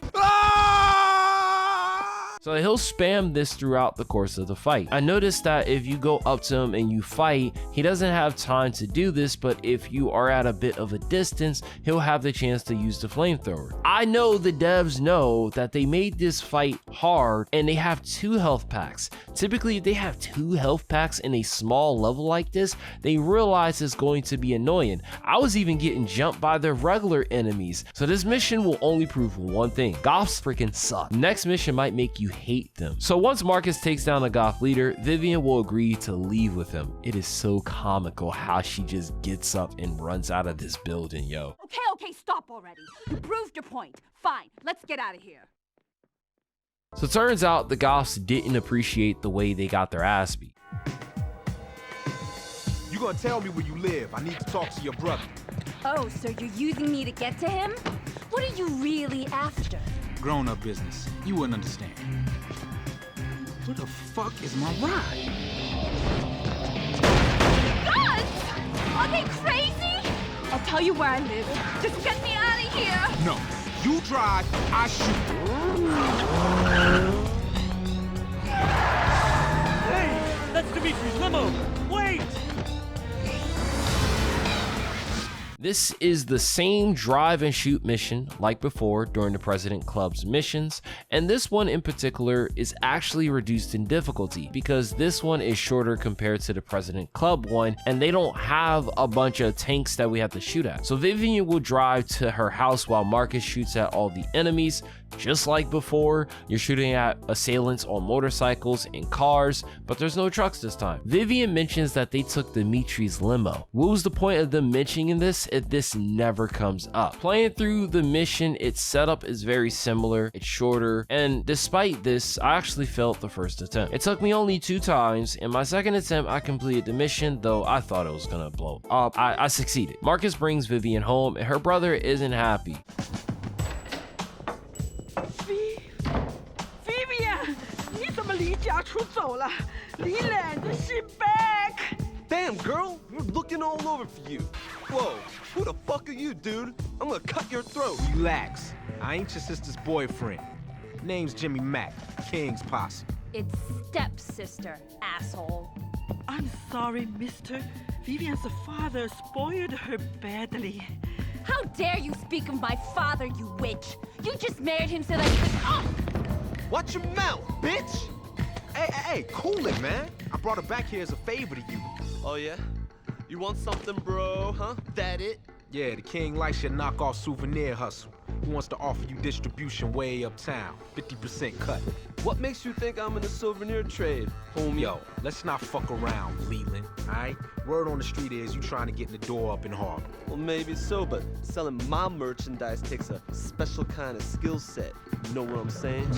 So he'll spam this throughout the course of the fight. I noticed that if you go up to him and you fight, he doesn't have time to do this, but if you are at a bit of a distance, he'll have the chance to use the flamethrower. I know the devs know that they made this fight hard and they have 2 health packs. Typically, if they have 2 health packs in a small level like this, they realize it's going to be annoying. I was even getting jumped by the regular enemies. So this mission will only prove one thing: Goths freaking suck. Next mission might make you hate them. So once Marcus takes down the Goth leader, Vivian will agree to leave with him. It is so comical how she just gets up and runs out of this building, yo. Okay, stop already. You proved your point. Fine, let's get out of here. So it turns out the Goths didn't appreciate the way they got their ass beat. You gonna tell me where you live? I need to talk to your brother. Oh, so you're using me to get to him? What are you really after? Grown-up business. You wouldn't understand. Where the fuck is my ride? Guns? Are they crazy? I'll tell you where I live. Just get me out of here. No. You drive, I shoot. Hey, that's Dimitri's limo. Wait! This is the same drive and shoot mission like before during the President Club's missions, and this one in particular is actually reduced in difficulty because this one is shorter compared to the President Club one, and they don't have a bunch of tanks that we have to shoot at. So Vivian will drive to her house while Marcus shoots at all the enemies. Just like before, you're shooting at assailants on motorcycles and cars, but there's no trucks this time. Vivian mentions that they took Dimitri's limo. What was the point of them mentioning this if this never comes up? Playing through the mission, its setup is very similar, it's shorter, and despite this, I actually failed the first attempt. It took me only 2 times. In my second attempt, I completed the mission, though I thought it was gonna blow up. I succeeded. Marcus brings Vivian home, and her brother isn't happy. Damn, girl, we're looking all over for you. Whoa, who the fuck are you, dude? I'm gonna cut your throat. Relax. I ain't your sister's boyfriend. Name's Jimmy Mack, King's posse. It's stepsister, asshole. I'm sorry, mister. Vivian's father spoiled her badly. How dare you speak of my father, you witch! You just married him so that you could— Oh! Watch your mouth, bitch! Hey, cool it, man. I brought her back here as a favor to you. Oh, yeah? You want something, bro, huh? That it? Yeah, the king likes your knockoff souvenir hustle. He wants to offer you distribution way uptown. 50% cut. What makes you think I'm in the souvenir trade, homie? Yo, let's not fuck around, Leland, alright? Word on the street is you trying to get in the door up in Harlem. Well, maybe so, but selling my merchandise takes a special kind of skill set. You know what I'm saying?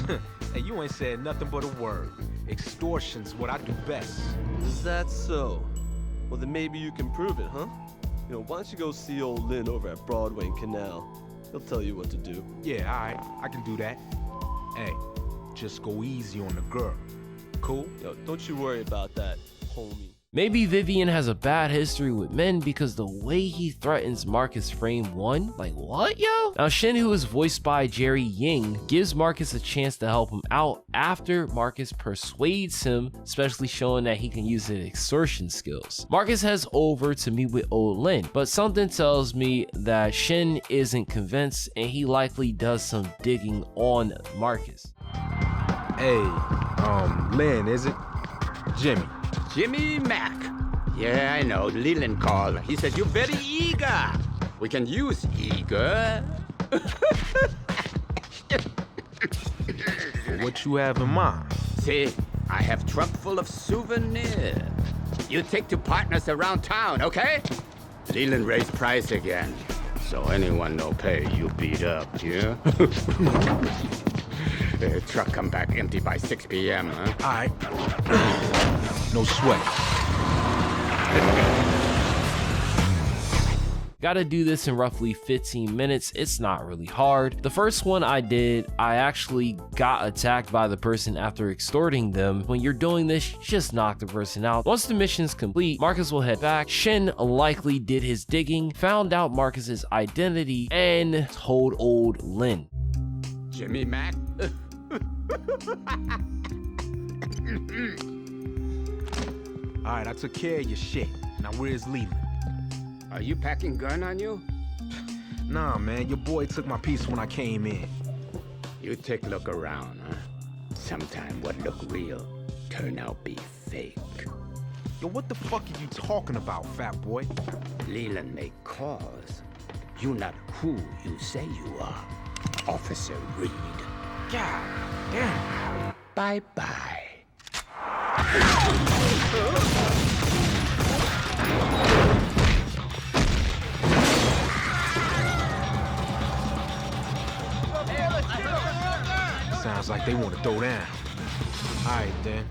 Hey, you ain't said nothing but a word. Extortion's what I do best. Is that so? Well, then maybe you can prove it, huh? You know, why don't you go see old Lynn over at Broadway and Canal? He'll tell you what to do. Yeah, alright, I can do that. Hey, just go easy on the girl. Cool? Yo, don't you worry about that, homie. Maybe Vivian has a bad history with men because the way he threatens Marcus frame 1, like what, yo? Now Shin, who is voiced by Jerry Ying, gives Marcus a chance to help him out after Marcus persuades him, especially showing that he can use his extortion skills. Marcus heads over to meet with old Lin, but something tells me that Shin isn't convinced and he likely does some digging on Marcus. Hey, Lin, is it? Jimmy. Jimmy Mack. Yeah, I know. Leland called. He said you're very eager. We can use eager. What you have in mind? See, I have truck full of souvenirs. You take 2 partners around town, okay? Leland raised price again. So anyone no pay, you beat up, yeah? Truck come back empty by 6 p.m., huh? All right. No sweat. Gotta do this in roughly 15 minutes. It's not really hard. The first one I did, I actually got attacked by the person after extorting them. When you're doing this, just knock the person out. Once the mission's complete, Marcus will head back. Shin likely did his digging, found out Marcus's identity, and told old Lin. Jimmy Mack? All right, I took care of your shit. Now where's Leland? Are you packing gun on you? Nah, man, your boy took my piece when I came in. You take a look around, huh? Sometime what look real turn out be fake. Yo, what the fuck are you talking about, fat boy? Leland may cause. You not who you say you are. Officer Reed. God damn. Bye-bye. Sounds like they want to throw down. All right, then.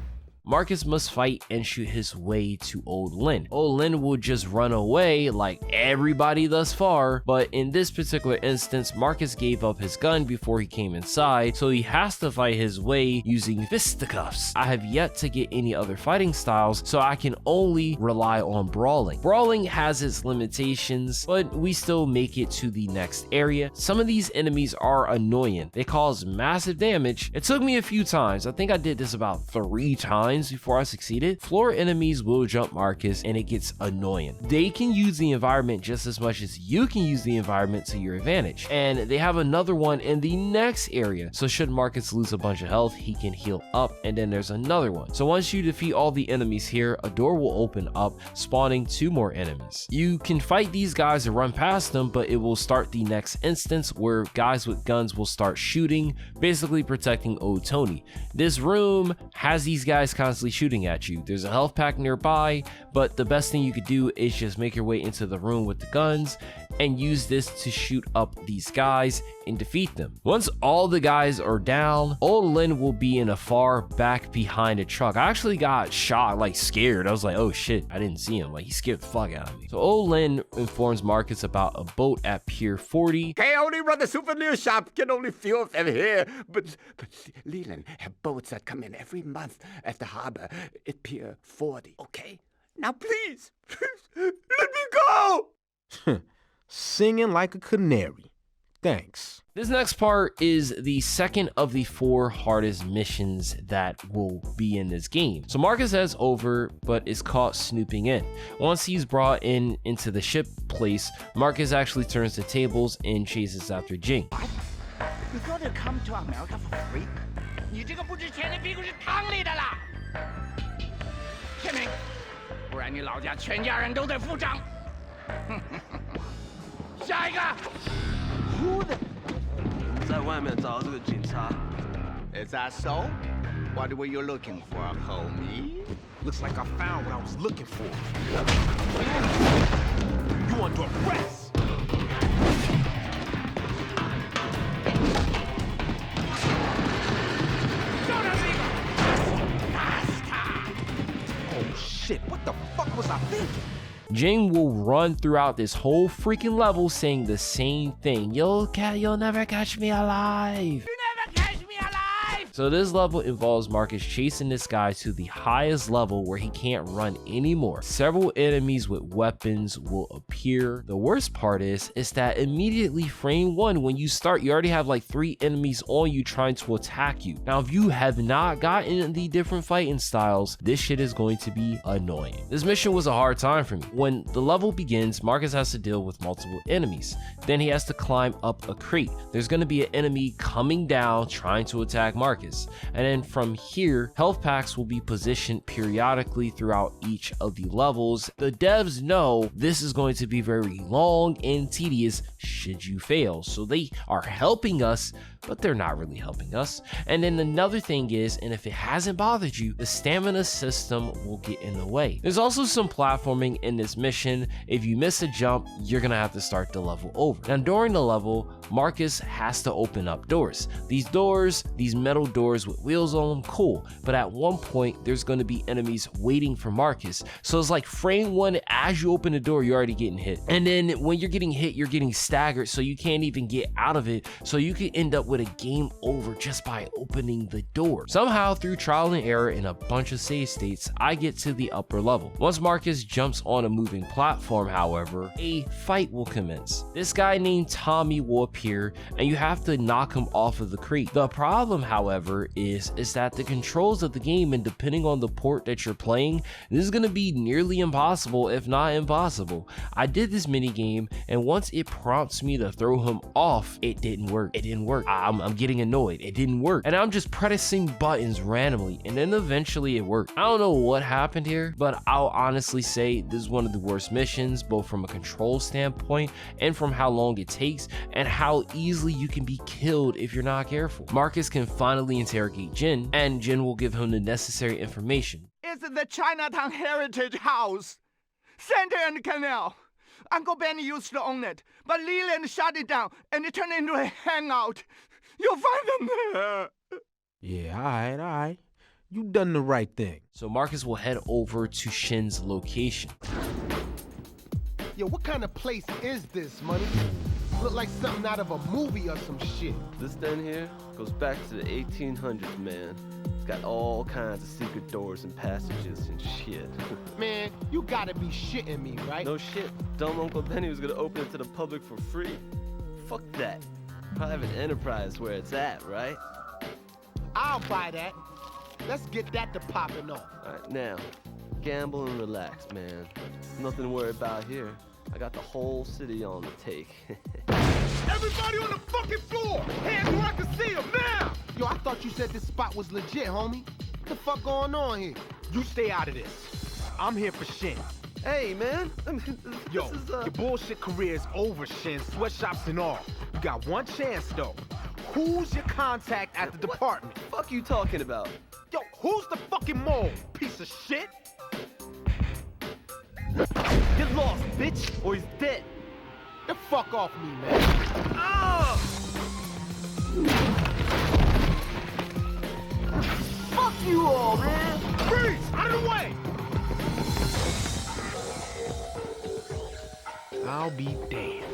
Marcus must fight and shoot his way to Old Lynn. Old Lynn will just run away like everybody thus far, but in this particular instance, Marcus gave up his gun before he came inside, so he has to fight his way using fisticuffs. I have yet to get any other fighting styles, so I can only rely on brawling. Brawling has its limitations, but we still make it to the next area. Some of these enemies are annoying. They cause massive damage. It took me a few times. I think I did this about 3 times before I succeeded. Floor enemies will jump Marcus and it gets annoying. They can use the environment just as much as you can use the environment to your advantage. And they have another one in the next area. So should Marcus lose a bunch of health, he can heal up, and then there's another one. So once you defeat all the enemies here, a door will open up, spawning 2 more enemies. You can fight these guys and run past them, but it will start the next instance where guys with guns will start shooting, basically protecting Old Tony. This room has these guys constantly shooting at you. There's a health pack nearby, but the best thing you could do is just make your way into the room with the guns and use this to shoot up these guys and defeat them. Once all the guys are down, Old Lynn will be in a far back behind a truck. I actually got shot, like scared. I was like, oh shit, I didn't see him. Like, he scared the fuck out of me. So Old Lynn informs Marcus about a boat at Pier 40. I only run the souvenir shop, get only few of them here. But Leland have boats that come in every month at the harbor at Pier 40, okay? Now please, let me go! Singing like a canary. Thanks. This next part is the second of the 4 hardest missions that will be in this game. So Marcus heads over, but is caught snooping in. Once he's brought into the ship place, Marcus actually turns the tables and chases after Jing. You thought you'd come to America for free? 你这个不值钱的屁股是汤里的啦！签名，不然你老家全家人都得付账。下一个。Who the？在外面找到这个警察。Is that so? What were you looking for, homie? Looks like I found what I was looking for. You under arrest! Oh shit, what the fuck was I thinking? Jing will run throughout this whole freaking level saying the same thing. You'll never catch me alive. So this level involves Marcus chasing this guy to the highest level where he can't run anymore. Several enemies with weapons will appear. The worst part is that immediately frame 1, when you start, you already have like 3 enemies on you trying to attack you. Now, if you have not gotten the different fighting styles, this shit is going to be annoying. This mission was a hard time for me. When the level begins, Marcus has to deal with multiple enemies. Then he has to climb up a crate. There's going to be an enemy coming down trying to attack Marcus. And then from here, health packs will be positioned periodically throughout each of the levels. The devs know this is going to be very long and tedious should you fail. So they are helping us, but they're not really helping us. And then another thing is, and if it hasn't bothered you, the stamina system will get in the way. There's also some platforming in this mission. If you miss a jump, you're gonna have to start the level over. Now during the level, Marcus has to open up doors. These doors, these metal doors with wheels on them, cool. But at one point, there's gonna be enemies waiting for Marcus. So it's like frame 1, as you open the door, you're already getting hit. And then when you're getting hit, you're getting staggered, so you can't even get out of it. So you can end up with a game over just by opening the door. Somehow, through trial and error in a bunch of save states, I get to the upper level. Once Marcus jumps on a moving platform, however, a fight will commence. This guy named Tommy will appear, and you have to knock him off of the crate. The problem, however, is that the controls of the game, and depending on the port that you're playing, this is going to be nearly impossible, if not impossible. I did this mini game, and once it prompts me to throw him off, it didn't work. It didn't work. I'm getting annoyed. It didn't work. And I'm just pressing buttons randomly, and then eventually it worked. I don't know what happened here, but I'll honestly say this is one of the worst missions, both from a control standpoint and from how long it takes and how easily you can be killed if you're not careful. Marcus can finally interrogate Jin, and Jin will give him the necessary information. It's the Chinatown Heritage House. Center and Canal. Uncle Benny used to own it, but Leland shut it down and it turned into a hangout. You'll find them there. Yeah, alright. You done the right thing. So Marcus will head over to Shin's location. Yo, what kind of place is this, Money? Look like something out of a movie or some shit. This den here goes back to the 1800s, man. It's got all kinds of secret doors and passages and shit. Man, you gotta be shitting me, right? No shit. Dumb Uncle Benny was gonna open it to the public for free. Fuck that. Private enterprise where it's at, right? I'll buy that. Let's get that to popping off. Alright, now, gamble and relax, man. Nothing to worry about here. I got the whole city on the take. Everybody on the fucking floor! Hands where I can see them, now! Yo, I thought you said this spot was legit, homie. What the fuck going on here? You stay out of this. I'm here for Shin. Hey, man. Yo, your bullshit career is over, Shin. Sweatshops and all. You got one chance, though. Who's your contact at the department? What the fuck you talking about? Yo, who's the fucking mole, piece of shit? Get lost, bitch, or he's dead. The fuck off me, man. Fuck you all, man. Freeze! Out of the way! I'll be damned.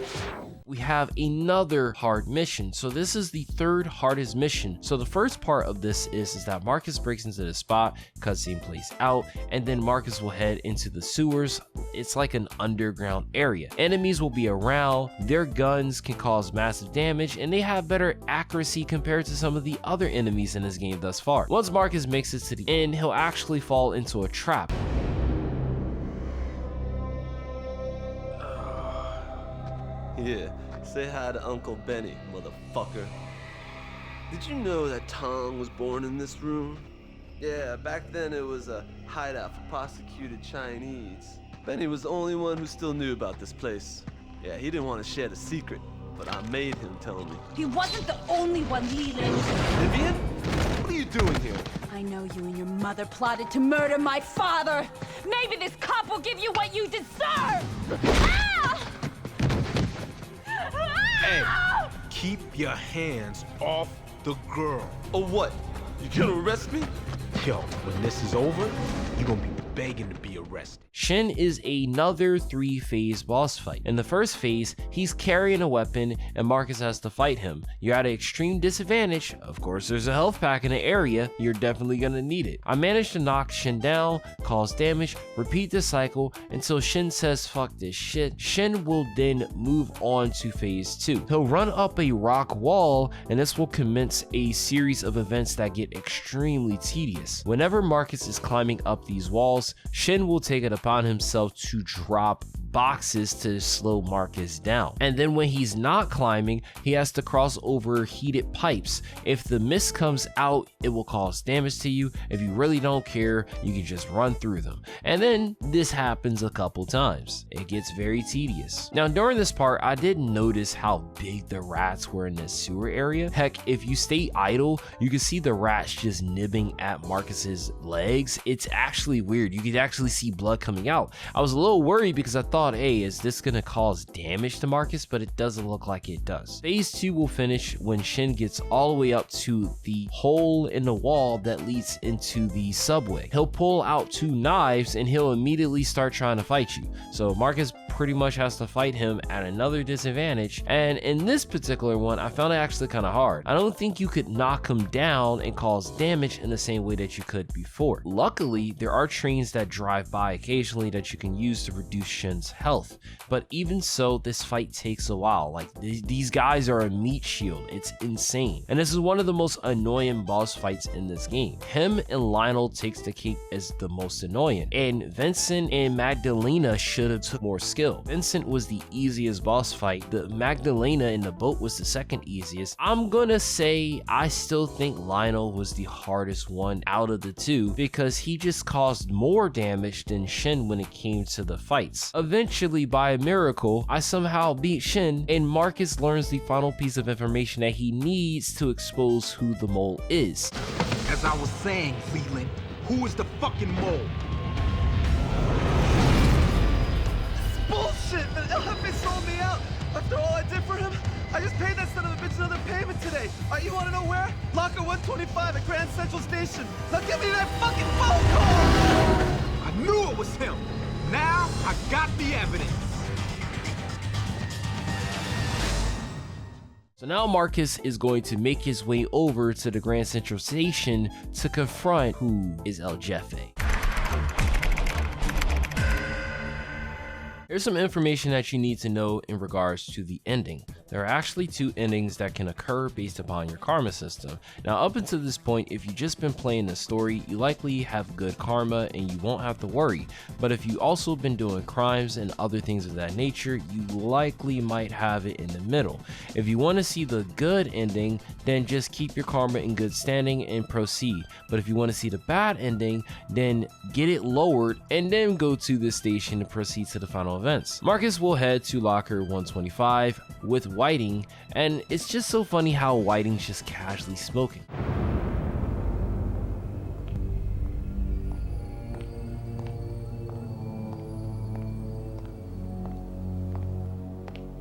We have another hard mission. So this is the third hardest mission. So the first part of this is that Marcus breaks into the spot, cutscene plays out, and then Marcus will head into the sewers. It's like an underground area. Enemies will be around, their guns can cause massive damage, and they have better accuracy compared to some of the other enemies in this game thus far. Once Marcus makes it to the end, he'll actually fall into a trap. Yeah, say hi to Uncle Benny, motherfucker. Did you know that Tong was born in this room? Yeah, back then it was a hideout for prosecuted Chinese. Benny was the only one who still knew about this place. Yeah, he didn't want to share the secret, but I made him tell me. He wasn't the only one, Leland. Vivian? What are you doing here? I know you and your mother plotted to murder my father. Maybe this cop will give you what you deserve. Ah! Hey, keep your hands off the girl. Oh, what? You gonna arrest me? Yo, when this is over, you're gonna be begging to be arrested. Shin is another 3-phase boss fight. In the first phase, he's carrying a weapon and Marcus has to fight him. You're at an extreme disadvantage. Of course, there's a health pack in the area. You're definitely gonna need it. I managed to knock Shin down, cause damage, repeat the cycle until Shin says fuck this shit. Shin will then move on to phase 2. He'll run up a rock wall and this will commence a series of events that get extremely tedious. Whenever Marcus is climbing up these walls, Shin will take it upon himself to drop boxes to slow Marcus down. And then when he's not climbing, he has to cross over heated pipes. If the mist comes out, it will cause damage to you. If you really don't care, you can just run through them. And then this happens a couple times. It gets very tedious. Now during this part, I didn't notice how big the rats were in this sewer area. Heck, if you stay idle, you can see the rats just nibbing at Marcus's legs. It's actually weird. You could actually see blood coming out. I was a little worried because I thought, hey, is this gonna cause damage to Marcus? But it doesn't look like it does. Phase 2 will finish when Shin gets all the way up to the hole in the wall that leads into the subway. He'll pull out 2 knives and he'll immediately start trying to fight you. So Marcus pretty much has to fight him at another disadvantage, and in this particular one, I found it actually kind of hard. I don't think you could knock him down and cause damage in the same way that you could before. Luckily, there are trains that drive by occasionally that you can use to reduce Shin's health, but even so, this fight takes a while. Like, these guys are a meat shield. It's insane. And this is one of the most annoying boss fights in this game. Him and Lionel takes the cake as the most annoying, and Vincent and Magdalena should have took more skill. Vincent was the easiest boss fight. The Magdalena in the boat was the second easiest. I'm gonna say I still think Lionel was the hardest one out of the two because he just caused more damage than Shin when it came to the fights. Eventually, by a miracle, I somehow beat Shin, and Marcus learns the final piece of information that he needs to expose who the mole is. As I was saying, Leland, who is the fucking mole? Bullshit! The LFA sold me out! After all I did for him, I just paid that son of a bitch another payment today. You wanna know where? Locker 125 at Grand Central Station. Now give me that fucking phone call! I knew it was him! Now, I got the evidence! So now Marcus is going to make his way over to the Grand Central Station to confront who is El Jefe. Here's some information that you need to know in regards to the ending. There are actually two endings that can occur based upon your karma system. Now, up until this point, if you've just been playing the story, you likely have good karma and you won't have to worry. But if you also been doing crimes and other things of that nature, you likely might have it in the middle. If you want to see the good ending, then just keep your karma in good standing and proceed. But if you want to see the bad ending, then get it lowered and then go to the station to proceed to the final events. Marcus will head to locker 125 with Whiting, and it's just so funny how Whiting's just casually smoking.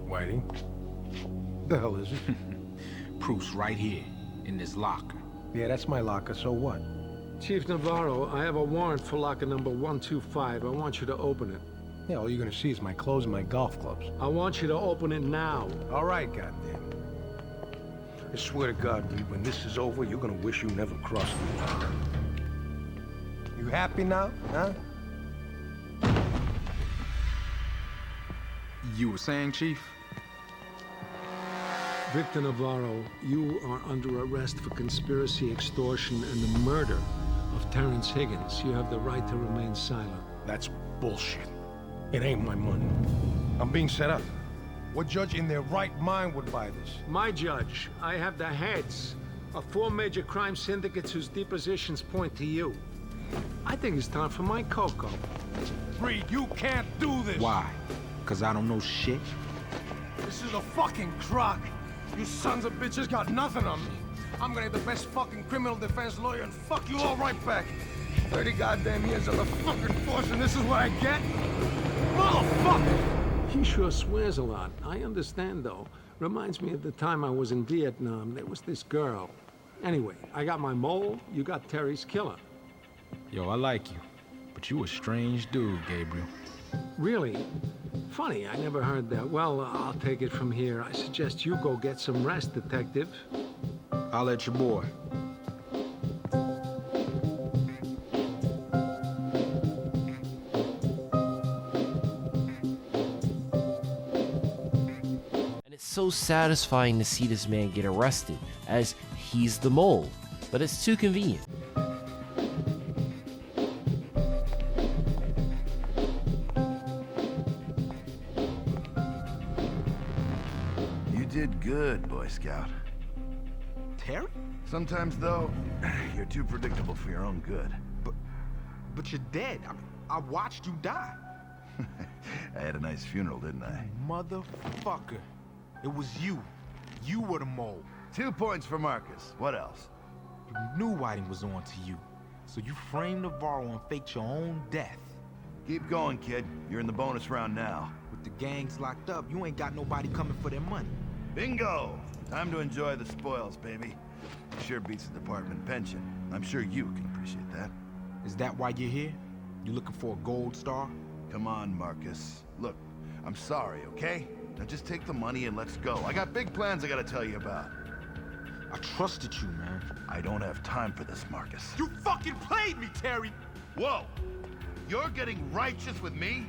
Whiting? The hell is it? Proof's right here, in this locker. Yeah, that's my locker, so what? Chief Navarro, I have a warrant for locker number 125. I want you to open it. Yeah, all you're gonna see is my clothes and my golf clubs. I want you to open it now. All right, goddamn. I swear to God, Reed, when this is over, you're gonna wish you never crossed me. You happy now, huh? You were saying, Chief? Victor Navarro, you are under arrest for conspiracy, extortion, and the murder of Terrence Higgins. You have the right to remain silent. That's bullshit. It ain't my money. I'm being set up. What judge in their right mind would buy this? My judge. I have the heads of 4 major crime syndicates whose depositions point to you. I think it's time for my cocoa. Reed, you can't do this! Why? Because I don't know shit? This is a fucking crock. You sons of bitches got nothing on me. I'm gonna have the best fucking criminal defense lawyer and fuck you all right back. 30 goddamn years of the fucking force and this is what I get? Motherfucker! He sure swears a lot. I understand, though. Reminds me of the time I was in Vietnam. There was this girl. Anyway, I got my mole, you got Terry's killer. Yo, I like you. But you a strange dude, Gabriel. Really? Funny, I never heard that. Well, I'll take it from here. I suggest you go get some rest, detective. I'll let your boy. So satisfying to see this man get arrested, as he's the mole, but it's too convenient. You did good, Boy Scout. Terry? Sometimes, though, you're too predictable for your own good. But you're dead. I watched you die. I had a nice funeral, didn't I? Motherfucker. It was you. You were the mole. 2 points for Marcus. What else? You knew Whiting was on to you, so you framed Navarro and faked your own death. Keep going, kid. You're in the bonus round now. With the gangs locked up, you ain't got nobody coming for their money. Bingo! Time to enjoy the spoils, baby. Sure beats the department pension. I'm sure you can appreciate that. Is that why you're here? You looking for a gold star? Come on, Marcus. Look, I'm sorry, okay? Now just take the money and let's go. I got big plans I gotta tell you about. I trusted you, man. I don't have time for this, Marcus. You fucking played me, Terry! Whoa! You're getting righteous with me?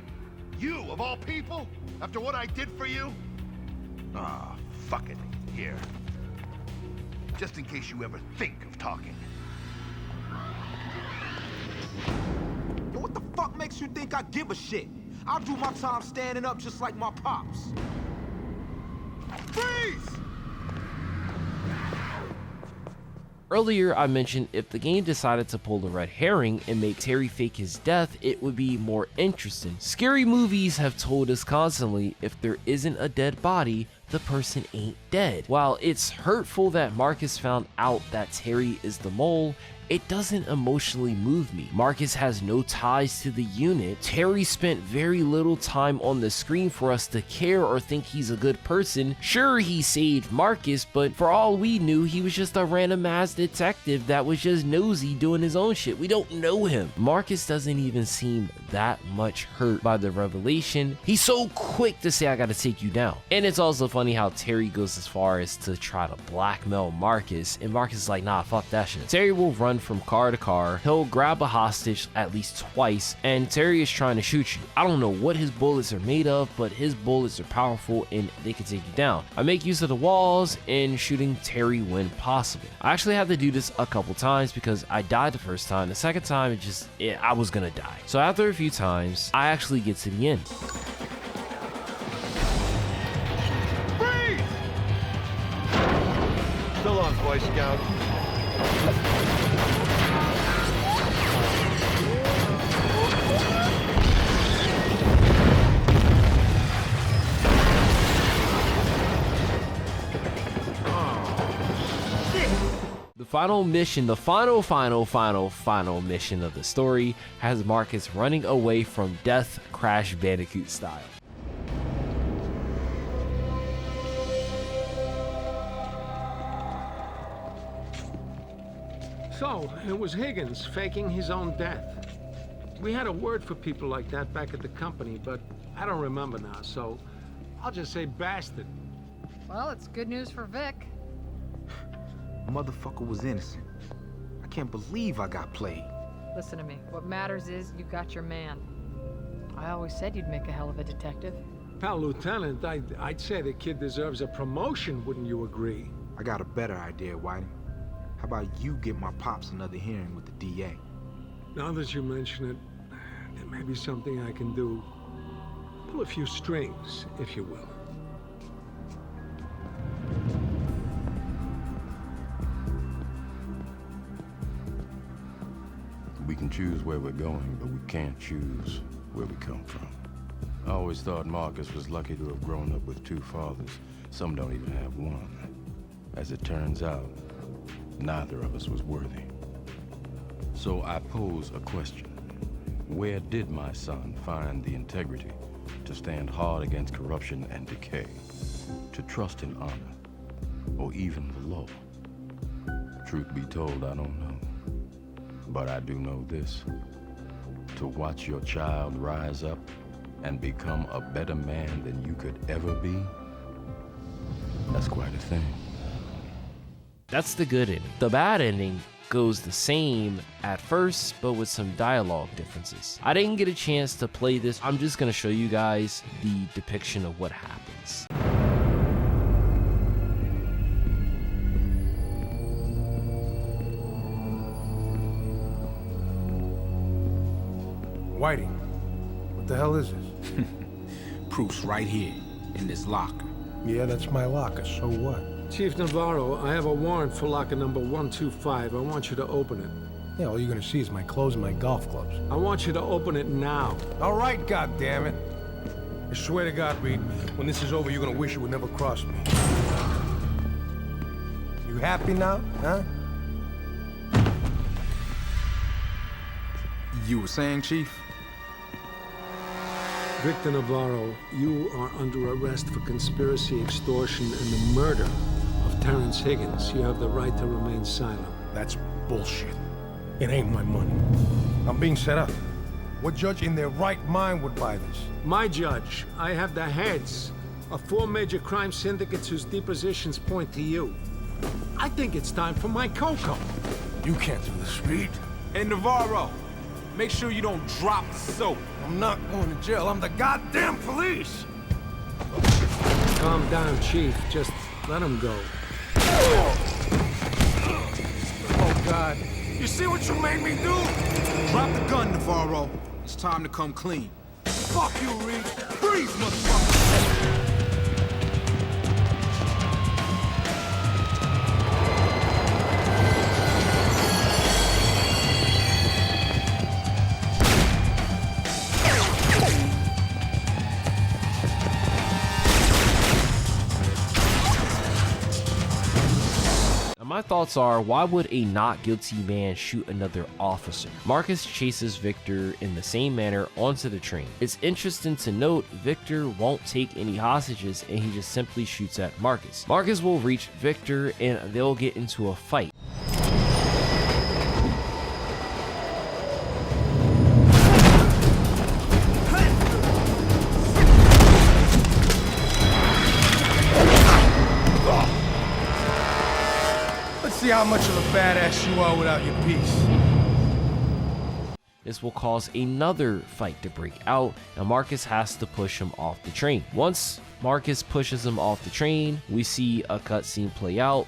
You, of all people? After what I did for you? Ah, fuck it. Here. Just in case you ever think of talking. Yo, what the fuck makes you think I give a shit? I'll do my time standing up just like my pops. Freeze! Earlier, I mentioned if the game decided to pull the red herring and make Terry fake his death, it would be more interesting. Scary movies have told us constantly, if there isn't a dead body, the person ain't dead. While it's hurtful that Marcus found out that Terry is the mole, it doesn't emotionally move me. Marcus has no ties to the unit. Terry spent very little time on the screen for us to care or think he's a good person. Sure, he saved Marcus, but for all we knew, he was just a random ass detective that was just nosy doing his own shit. We don't know him. Marcus doesn't even seem that much hurt by the revelation. He's so quick to say, I gotta take you down. And it's also funny how Terry goes as far as to try to blackmail Marcus, and Marcus is like, nah, fuck that shit. Terry will run from car to car. He'll grab a hostage at least twice, and Terry is trying to shoot you. I don't know what his bullets are made of, but his bullets are powerful and they can take you down. I make use of the walls in shooting Terry when possible. I actually had to do this a couple times because I died the first time. The second time, I was gonna die. So after a few times, I actually get to the end. Freeze! Still on, Boy Scout. The final mission, the final mission of the story has Marcus running away from death, Crash Bandicoot style. So, it was Higgins faking his own death. We had a word for people like that back at the company, but I don't remember now, so I'll just say bastard. Well, it's good news for Vic. Motherfucker was innocent. I can't believe I got played. Listen to me. What matters is you got your man. I always said you'd make a hell of a detective. Pal, Lieutenant, I'd say the kid deserves a promotion, wouldn't you agree? I got a better idea, Whitey. How about you get my pops another hearing with the DA? Now that you mention it, there may be something I can do. Pull a few strings, if you will. We can choose where we're going, but we can't choose where we come from. I always thought Marcus was lucky to have grown up with two fathers. Some don't even have one. As it turns out, neither of us was worthy. So I pose a question. Where did my son find the integrity to stand hard against corruption and decay, to trust in honor, or even the law? Truth be told, I don't know. But I do know this. To watch your child rise up and become a better man than you could ever be, that's quite a thing. That's the good ending. The bad ending goes the same at first, but with some dialogue differences. I didn't get a chance to play this. I'm just gonna show you guys the depiction of what happens. Whitey, what the hell is this? Proof's right here, in this locker. Yeah, that's my locker, so what? Chief Navarro, I have a warrant for locker number 125. I want you to open it. Yeah, all you're gonna see is my clothes and my golf clubs. I want you to open it now. All right, goddammit. I swear to God, Reed, when this is over, you're gonna wish you would never cross me. You happy now, huh? You were saying, Chief? Victor Navarro, you are under arrest for conspiracy, extortion, and the murder of Terrence Higgins. You have the right to remain silent. That's bullshit. It ain't my money. I'm being set up. What judge in their right mind would buy this? My judge, I have the heads of 4 major crime syndicates whose depositions point to you. I think it's time for my Coco. You can't do the street. Hey, Navarro, make sure you don't drop soap. I'm not going to jail. I'm the goddamn police. Calm down, Chief. Just let him go. Oh, God. You see what you made me do? Drop the gun, Navarro. It's time to come clean. Fuck you, Reed. Freeze, motherfucker! My thoughts are, why would a not guilty man shoot another officer? Marcus chases Victor in the same manner onto the train. It's interesting to note Victor won't take any hostages and he just simply shoots at Marcus. Marcus will reach Victor and they'll get into a fight. See how much of a badass you are without your piece. This will cause another fight to break out, and Marcus has to push him off the train. Once Marcus pushes him off the train, we see a cutscene play out.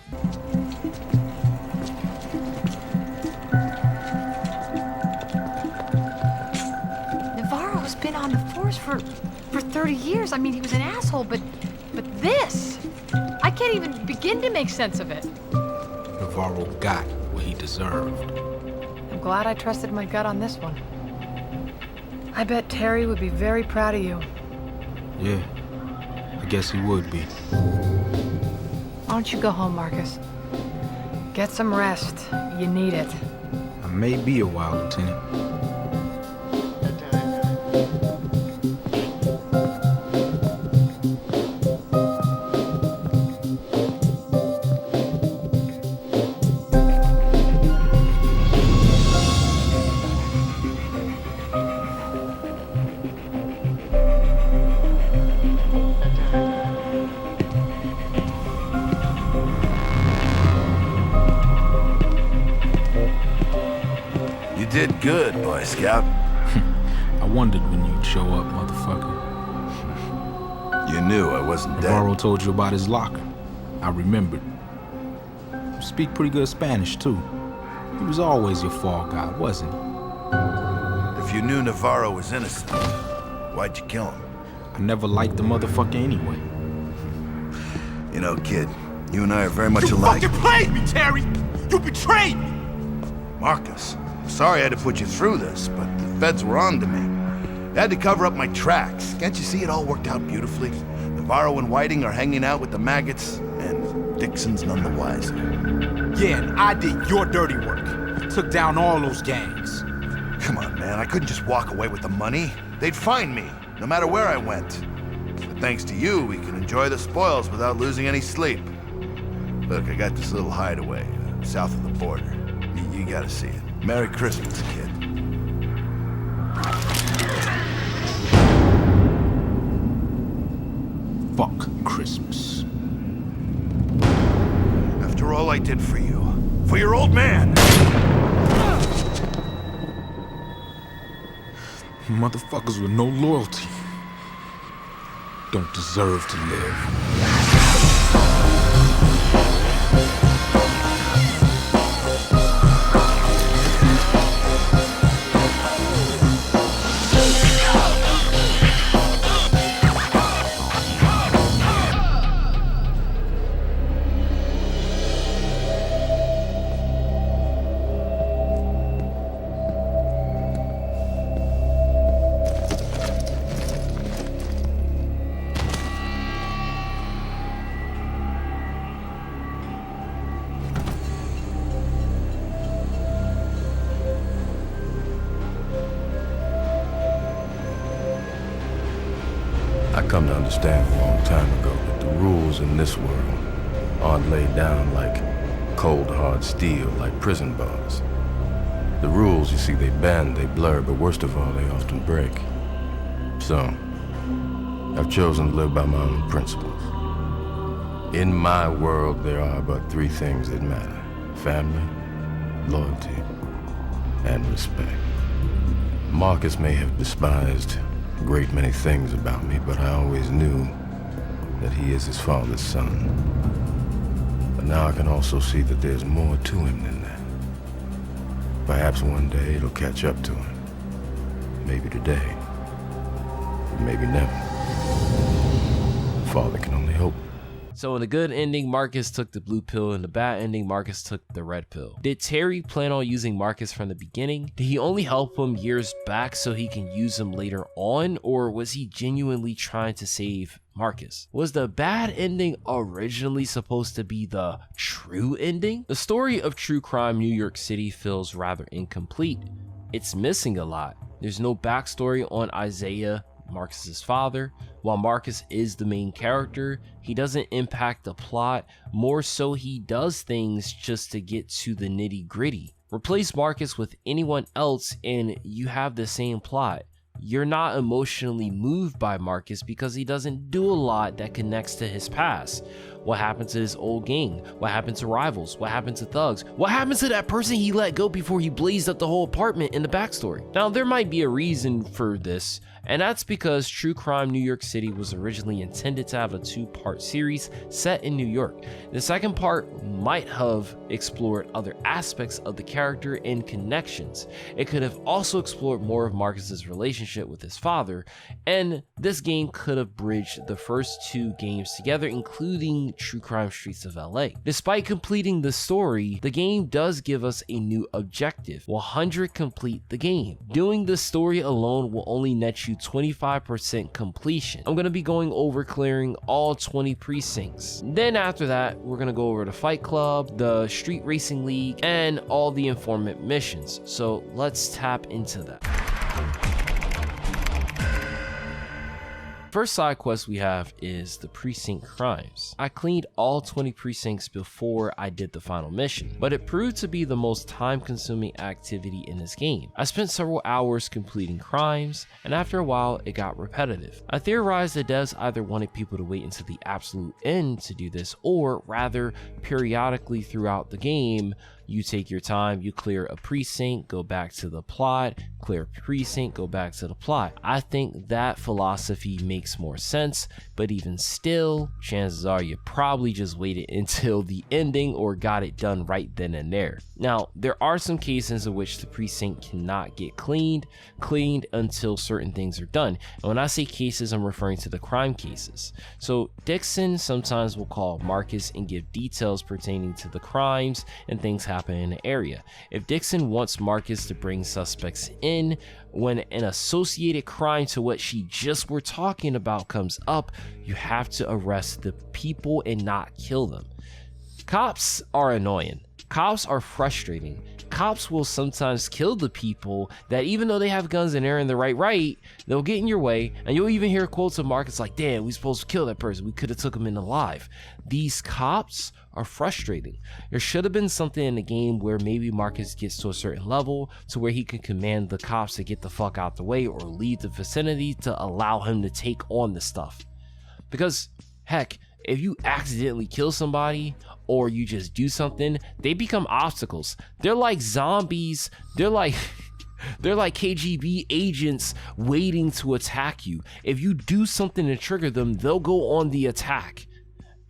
Navarro's been on the force for 30 years. I mean, he was an asshole, but this, I can't even begin to make sense of it. Navarro got what he deserved. I'm glad I trusted my gut on this one. I bet Terry would be very proud of you. Yeah, I guess he would be. Why don't you go home, Marcus? Get some rest. You need it. I may be a while, Lieutenant. Did good, Boy Scout. I wondered when you'd show up, motherfucker. You knew I wasn't dead. Navarro told you about his locker. I remembered. You speak pretty good Spanish, too. He was always your fall guy, wasn't he? If you knew Navarro was innocent, why'd you kill him? I never liked the motherfucker anyway. You know, kid, you and I are very much alike. You fucking played me, Terry! You betrayed me! Marcus. Sorry I had to put you through this, but the feds were on to me. They had to cover up my tracks. Can't you see it all worked out beautifully? Navarro and Whiting are hanging out with the maggots, and Dixon's none the wiser. Yeah, and I did your dirty work. Took down all those gangs. Come on, man, I couldn't just walk away with the money. They'd find me, no matter where I went. But thanks to you, we can enjoy the spoils without losing any sleep. Look, I got this little hideaway, south of the border. You gotta see it. Merry Christmas, kid. Fuck Christmas. After all I did for you, for your old man! Motherfuckers with no loyalty don't deserve to live. I come to understand a long time ago that the rules in this world aren't laid down like cold hard steel, like prison bars. The rules, you see, they bend, they blur, but worst of all, they often break. So, I've chosen to live by my own principles. In my world, there are but three things that matter: family, loyalty, and respect. Marcus may have despised a great many things about me, but I always knew that he is his father's son. But now I can also see that there's more to him than that. Perhaps one day it'll catch up to him. Maybe today, but maybe never. Father can only hope. So in the good ending, Marcus took the blue pill. In the bad ending, Marcus took the red pill. Did Terry plan on using Marcus from the beginning? Did he only help him years back so he can use him later on? Or was he genuinely trying to save Marcus? Was the bad ending originally supposed to be the true ending? The story of True Crime New York City feels rather incomplete. It's missing a lot. There's no backstory on Isaiah, Marcus's father. While Marcus is the main character, he doesn't impact the plot. More so, he does things just to get to the nitty-gritty. Replace Marcus with anyone else and you have the same plot. You're not emotionally moved by Marcus because he doesn't do a lot that connects to his past. What happened to his old gang? What happened to rivals? What happened to thugs? What happened to that person he let go before he blazed up the whole apartment in the backstory? Now, there might be a reason for this, and that's because True Crime New York City was originally intended to have a two-part series set in New York. The second part might have explored other aspects of the character and connections. It could have also explored more of Marcus's relationship with his father, and this game could have bridged the first two games together, including True Crime Streets of LA. Despite completing the story, the game does give us a new objective: 100 complete the game. Doing the story alone will only net you 25% completion. I'm going to be going over clearing all 20 precincts. Then after that, we're going to go over the Fight Club, the Street Racing League, and all the informant missions. So let's tap into that. First side quest we have is the precinct crimes. I cleaned all 20 precincts before I did the final mission, but it proved to be the most time-consuming activity in this game. I spent several hours completing crimes, and after a while it got repetitive. I theorized the devs either wanted people to wait until the absolute end to do this, or rather periodically throughout the game, you take your time, you clear a precinct, go back to the plot, clear a precinct, go back to the plot. I think that philosophy makes more sense, but even still, chances are you probably just waited until the ending or got it done right then and there. Now, there are some cases in which the precinct cannot get cleaned until certain things are done. And when I say cases, I'm referring to the crime cases. So Dixon sometimes will call Marcus and give details pertaining to the crimes and things happen in the area. If Dixon wants Marcus to bring suspects in when an associated crime to what she just were talking about comes up, you have to arrest the people and not kill them. Cops are annoying. Cops are frustrating. Cops will sometimes kill the people that, even though they have guns and they're in the right, they'll get in your way, and you'll even hear quotes of Marcus like, damn, we supposed to kill that person. We could have took him in alive. These cops are frustrating. There should have been something in the game where maybe Marcus gets to a certain level to where he can command the cops to get the fuck out the way or leave the vicinity to allow him to take on the stuff. Because, heck, if you accidentally kill somebody or you just do something, they become obstacles. They're like zombies. They're like KGB agents waiting to attack you. If you do something to trigger them, they'll go on the attack.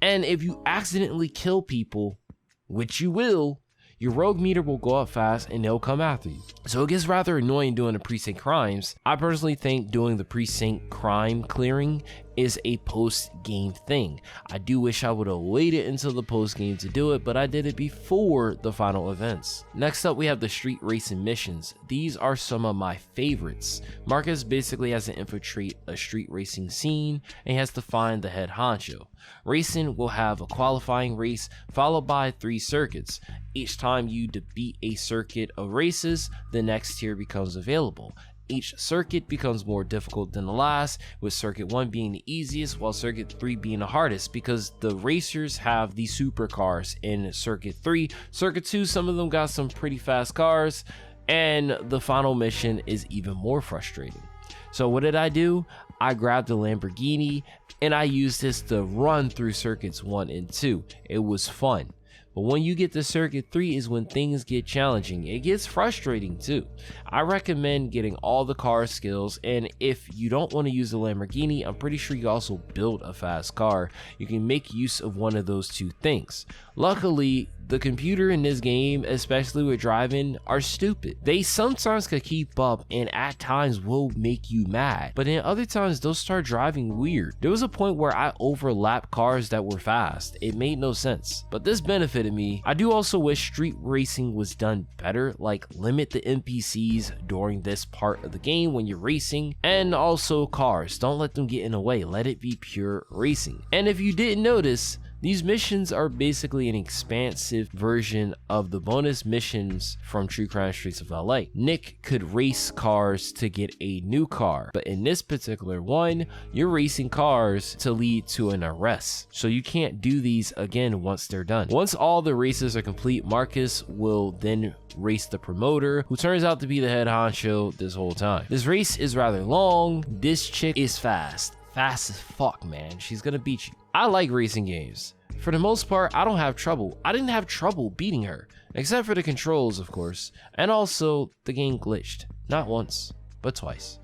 And if you accidentally kill people, which you will, your rogue meter will go up fast and they'll come after you. So it gets rather annoying doing the precinct crimes. I personally think doing the precinct crime clearing is a post-game thing. I do wish I would have waited until the post-game to do it, but I did it before the final events. Next up, we have the street racing missions. These are some of my favorites. Marcus basically has to infiltrate a street racing scene and he has to find the head honcho. Racing will have a qualifying race followed by 3 circuits. Each time you defeat a circuit of races, the next tier becomes available. Each circuit becomes more difficult than the last, with circuit 1 being the easiest while circuit 3 being the hardest, because the racers have the supercars in circuit 3. Circuit 2, some of them got some pretty fast cars, And the final mission is even more frustrating. So what did I do? I grabbed the Lamborghini and I used this to run through circuits 1 and 2. It was fun. But when you get to circuit 3 is when things get challenging. It gets frustrating too. I recommend getting all the car skills, and if you don't want to use the Lamborghini, I'm pretty sure you also build a fast car. You can make use of one of those two things. Luckily, the computer in this game, especially with driving, are stupid. They sometimes can keep up and at times will make you mad, but in other times they'll start driving weird. There was a point where I overlapped cars that were fast. It made no sense, but this benefited me. I do also wish street racing was done better, like limit the NPCs during this part of the game when you're racing, and also cars. Don't let them get in the way. Let it be pure racing. And if you didn't notice, these missions are basically an expansive version of the bonus missions from True Crime Streets of LA. Nick could race cars to get a new car, but in this particular one, you're racing cars to lead to an arrest. So you can't do these again once they're done. Once all the races are complete, Marcus will then race the promoter, who turns out to be the head honcho this whole time. This race is rather long. This chick is fast as fuck, man. She's gonna beat you. I like racing games. For the most part, I don't have trouble. I didn't have trouble beating her, except for the controls, of course, and also the game glitched. Not once, but twice.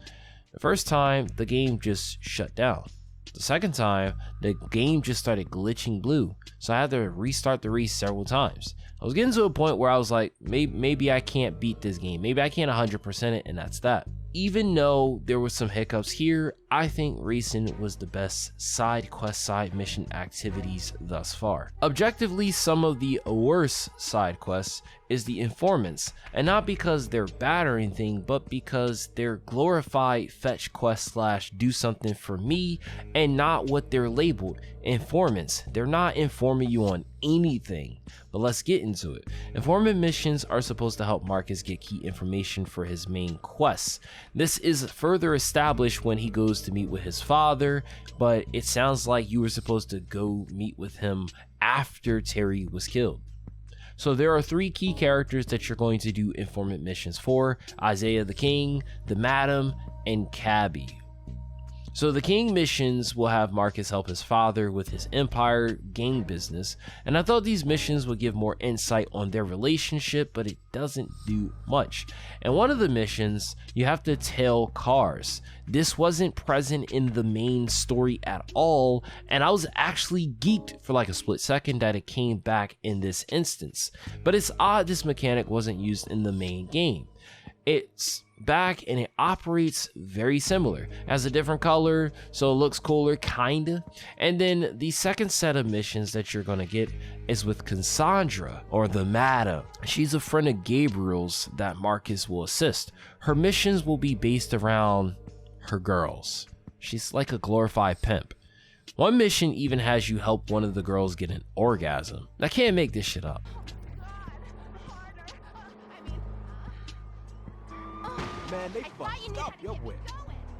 The first time, the game just shut down. The second time, the game just started glitching blue, so I had to restart the race several times. I was getting to a point where I was like, maybe I can't beat this game. Maybe I can't 100% it, and that's that. Even though there were some hiccups here, I think racing was the best side quest side mission activities thus far. Objectively, some of the worst side quests is the informants, and not because they're bad or anything, but because they're glorified fetch quest slash do something for me, and not what they're labeled. Informants, they're not informing you on anything. But let's get into it. Informant missions are supposed to help Marcus get key information for his main quests. This is further established when he goes to meet with his father, but it sounds like you were supposed to go meet with him after Terry was killed. So there are 3 key characters that you're going to do informant missions for: Isaiah the King, the Madam, and Cabby. So the King missions will have Marcus help his father with his empire gang business, and I thought these missions would give more insight on their relationship, but it doesn't do much. And one of the missions, you have to tail cars. This wasn't present in the main story at all, and I was actually geeked for like a split second that it came back in this instance. But it's odd this mechanic wasn't used in the main game. It's back and it operates very similar, has a different color, so it looks cooler kinda. And then the second set of missions that you're gonna get is with Cassandra, or the Madam. She's a friend of Gabriel's that Marcus will assist. Her missions will be based around her girls. She's like a glorified pimp. One mission even has you help one of the girls get an orgasm. I can't make this shit up. Man, they fucked up your way.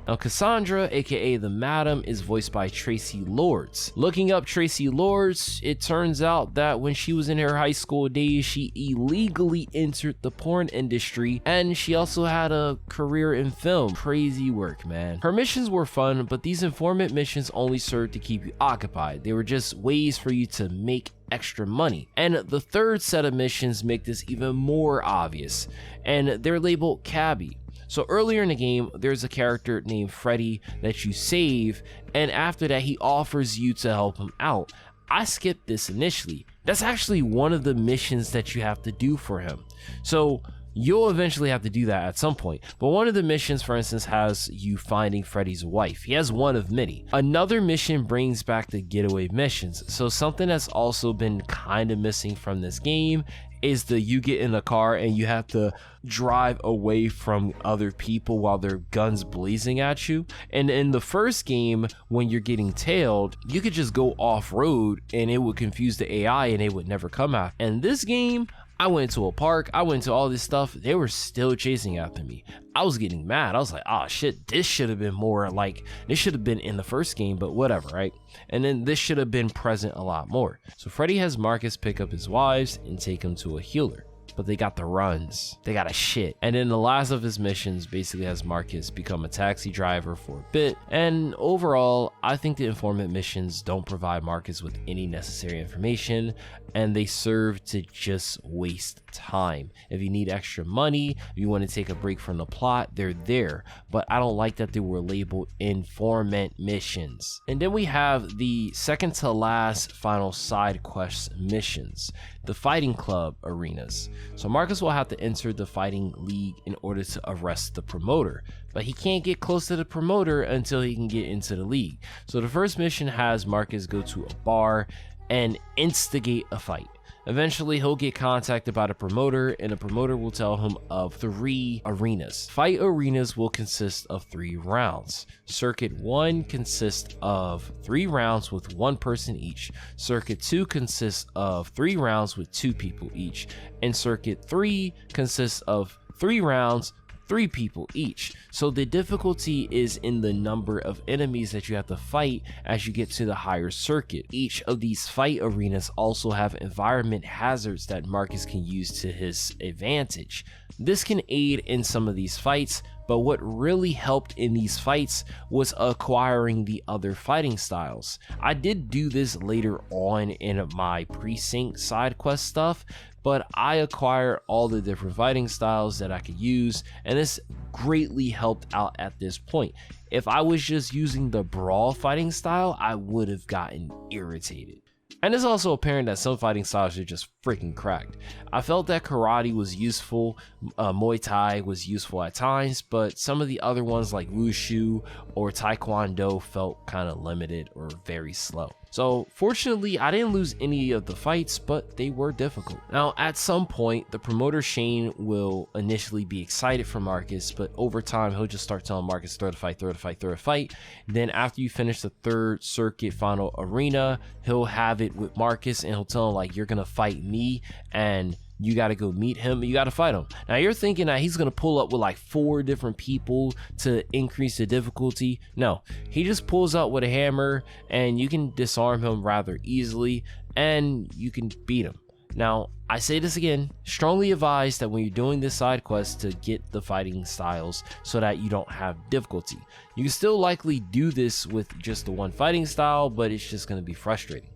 Now Cassandra, aka the Madam, is voiced by Tracy Lords. Looking up Tracy Lords, it turns out that when she was in her high school days, she illegally entered the porn industry, and she also had a career in film. Crazy work, man. Her missions were fun, but these informant missions only served to keep you occupied. They were just ways for you to make extra money. And the third set of missions make this even more obvious, and they're labeled Cabby. So earlier in the game, there's a character named Freddy that you save, and after that he offers you to help him out. I skipped this initially. That's actually one of the missions that you have to do for him. So you'll eventually have to do that at some point. But one of the missions, for instance, has you finding Freddy's wife. He has one of many. Another mission brings back the getaway missions. So something that's also been kind of missing from this game is you get in a car and you have to drive away from other people while their guns blazing at you. And in the first game, when you're getting tailed, you could just go off-road and it would confuse the AI and they would never come out. And this game, I went to a park, I went to all this stuff, they were still chasing after me. I was getting mad. I was like, oh shit, this should have been more like, this should have been in the first game, but whatever, right? And then this should have been present a lot more. So Freddy has Marcus pick up his wives and take him to a healer. but they got the runs. They got a shit. And then the last of his missions basically has Marcus become a taxi driver for a bit. And overall, I think the informant missions don't provide Marcus with any necessary information, and they serve to just waste time. If you need extra money, if you want to take a break from the plot, they're there. But I don't like that they were labeled informant missions. And then we have the second to last final side quest missions, the fighting club arenas. So Marcus will have to enter the fighting league in order to arrest the promoter, but he can't get close to the promoter until he can get into the league. So the first mission has Marcus go to a bar and instigate a fight. Eventually, he'll get contacted by the promoter, and the promoter will tell him of 3 arenas. Fight arenas will consist of 3 rounds. Circuit 1 consists of 3 rounds with 1 person each. Circuit 2 consists of 3 rounds with 2 people each. And Circuit 3 consists of 3 rounds, 3 people each. So the difficulty is in the number of enemies that you have to fight as you get to the higher circuit. Each of these fight arenas also have environment hazards that Marcus can use to his advantage. This can aid in some of these fights, but what really helped in these fights was acquiring the other fighting styles. I did do this later on in my precinct side quest stuff, but I acquired all the different fighting styles that I could use, and this greatly helped out at this point. If I was just using the brawl fighting style, I would have gotten irritated. And it's also apparent that some fighting styles are just freaking cracked. I felt that karate was useful, Muay Thai was useful at times, but some of the other ones like Wushu or Taekwondo felt kind of limited or very slow. So fortunately, I didn't lose any of the fights, but they were difficult. Now, at some point, the promoter Shane will initially be excited for Marcus, but over time, he'll just start telling Marcus, throw the fight, throw the fight, throw the fight. Then after you finish the 3rd circuit final arena, he'll have it with Marcus and he'll tell him like, you're gonna fight me and you got to go meet him, you got to fight him. Now you're thinking that he's going to pull up with like 4 different people to increase the difficulty. No, he just pulls out with a hammer and you can disarm him rather easily and you can beat him. Now, I say this again, strongly advise that when you're doing this side quest to get the fighting styles so that you don't have difficulty. You can still likely do this with just the one fighting style, but it's just going to be frustrating.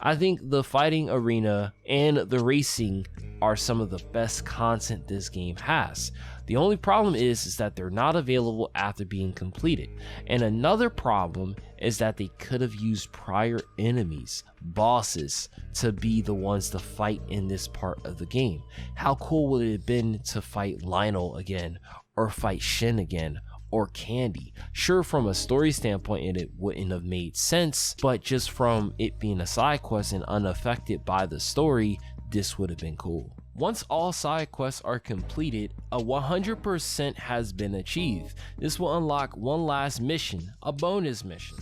I think the fighting arena and the racing are some of the best content this game has. The only problem is that they're not available after being completed. And another problem is that they could have used prior enemies, bosses, to be the ones to fight in this part of the game. How cool would it have been to fight Lionel again, or fight Shin again, or Candy? Sure, from a story standpoint it wouldn't have made sense, but just from it being a side quest and unaffected by the story, this would have been cool. Once all side quests are completed, a 100% has been achieved. This will unlock one last mission, a bonus mission.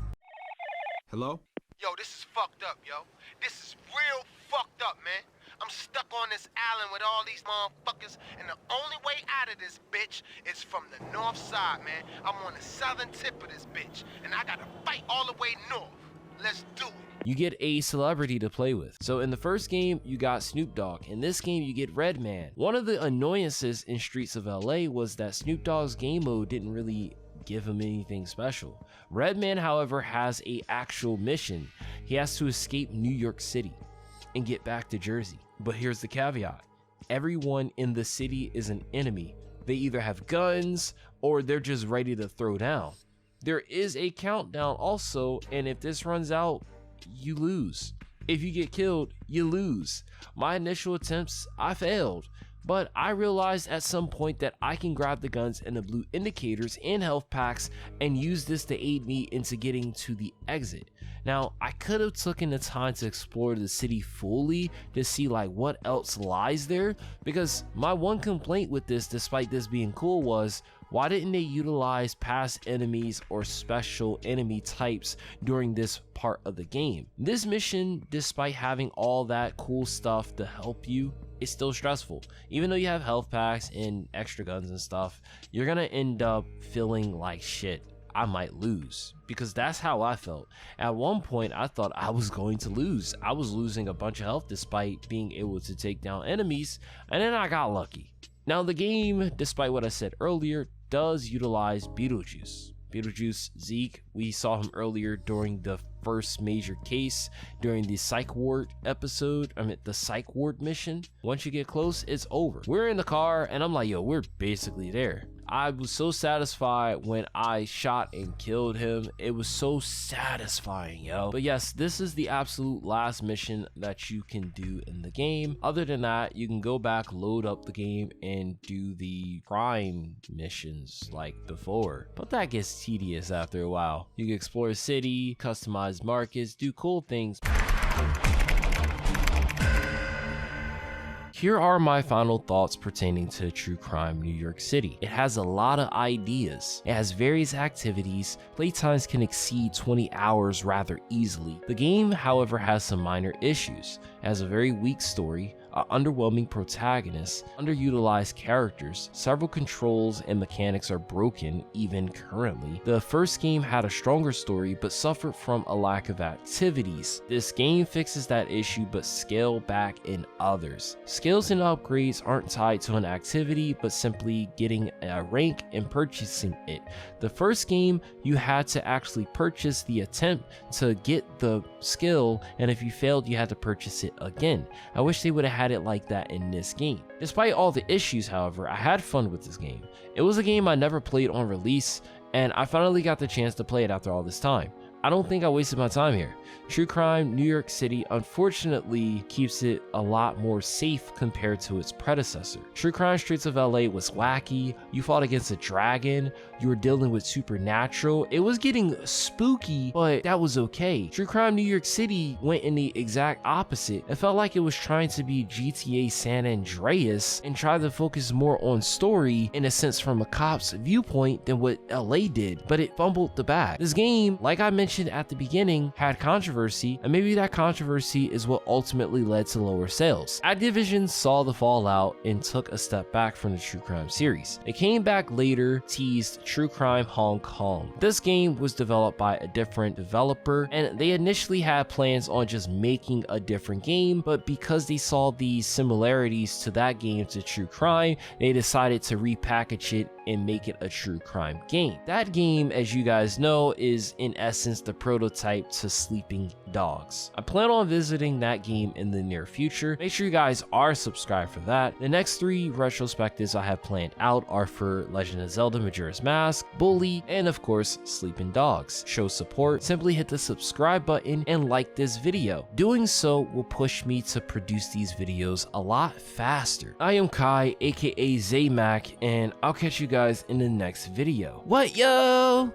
Hello? Yo, this is fucked up, yo. This is real fucked up, man. I'm stuck on this island with all these motherfuckers, and the only way out of this bitch is from the north side, man. I'm on the southern tip of this bitch, and I gotta fight all the way north. Let's do it. You get a celebrity to play with. So in the first game, you got Snoop Dogg. In this game, you get Redman. One of the annoyances in Streets of LA was that Snoop Dogg's game mode didn't really give him anything special. Redman, however, has a actual mission. He has to escape New York City and get back to Jersey. But here's the caveat. Everyone in the city is an enemy. They either have guns or they're just ready to throw down. There is a countdown also, and if this runs out, you lose. If you get killed, you lose. My initial attempts, I failed, but I realized at some point that I can grab the guns and the blue indicators and health packs and use this to aid me into getting to the exit. Now, I could have taken the time to explore the city fully to see like what else lies there, because my one complaint with this, despite this being cool, was why didn't they utilize past enemies or special enemy types during this part of the game? This mission, despite having all that cool stuff to help you, is still stressful. Even though you have health packs and extra guns and stuff, you're gonna end up feeling like shit I might lose, because that's how I felt. At one point, I thought I was going to lose. I was losing a bunch of health despite being able to take down enemies, and then I got lucky. Now, the game, despite what I said earlier, does utilize Beetlejuice. Beetlejuice, Zeke, we saw him earlier during the first major case during the psych ward episode. The psych ward mission. Once you get close, it's over. We're in the car and I'm like, yo, we're basically there. I was so satisfied when I shot and killed him. It was so satisfying, yo. But yes, this is the absolute last mission that you can do in the game. Other than that, you can go back, load up the game, and do the crime missions like before. But that gets tedious after a while. You can explore a city, customize markets, do cool things. Here are my final thoughts pertaining to True Crime New York City. It has a lot of ideas. It has various activities. Playtimes can exceed 20 hours rather easily. The game, however, has some minor issues. It has a very weak story, an underwhelming protagonist, underutilized characters, several controls and mechanics are broken even currently. The first game had a stronger story but suffered from a lack of activities. This game fixes that issue but scaled back in others. Skills and upgrades aren't tied to an activity but simply getting a rank and purchasing it. The first game, you had to actually purchase the attempt to get the skill, and if you failed, you had to purchase it again. I wish they would have had it like that in this game. Despite all the issues, however, I had fun with this game. It was a game I never played on release, and I finally got the chance to play it after all this time. I don't think I wasted my time here. True Crime New York City unfortunately keeps it a lot more safe compared to its predecessor. True Crime Streets of LA was wacky, you fought against a dragon, you were dealing with supernatural, it was getting spooky, but that was okay. True Crime New York City went in the exact opposite. It felt like it was trying to be GTA San Andreas and tried to focus more on story in a sense from a cop's viewpoint than what LA did, but it fumbled the bag. This game, like I mentioned at the beginning, had controversy, and maybe that controversy is what ultimately led to lower sales. Activision saw the fallout and took a step back from the True Crime series. It came back later, teased True Crime Hong Kong. This game was developed by a different developer, and they initially had plans on just making a different game, but because they saw the similarities to that game to True Crime, they decided to repackage it and make it a True Crime game. That game, as you guys know, is in essence the prototype to Sleeping Dogs. I plan on visiting that game in the near future. Make sure you guys are subscribed for that. The next 3 retrospectives I have planned out are for Legend of Zelda Majora's Mask, Bully, and of course Sleeping Dogs. Show support, simply hit the subscribe button and like this video. Doing so will push me to produce these videos a lot faster. I am Kai, aka Zaymac, and I'll catch you guys in the next video. What, yo?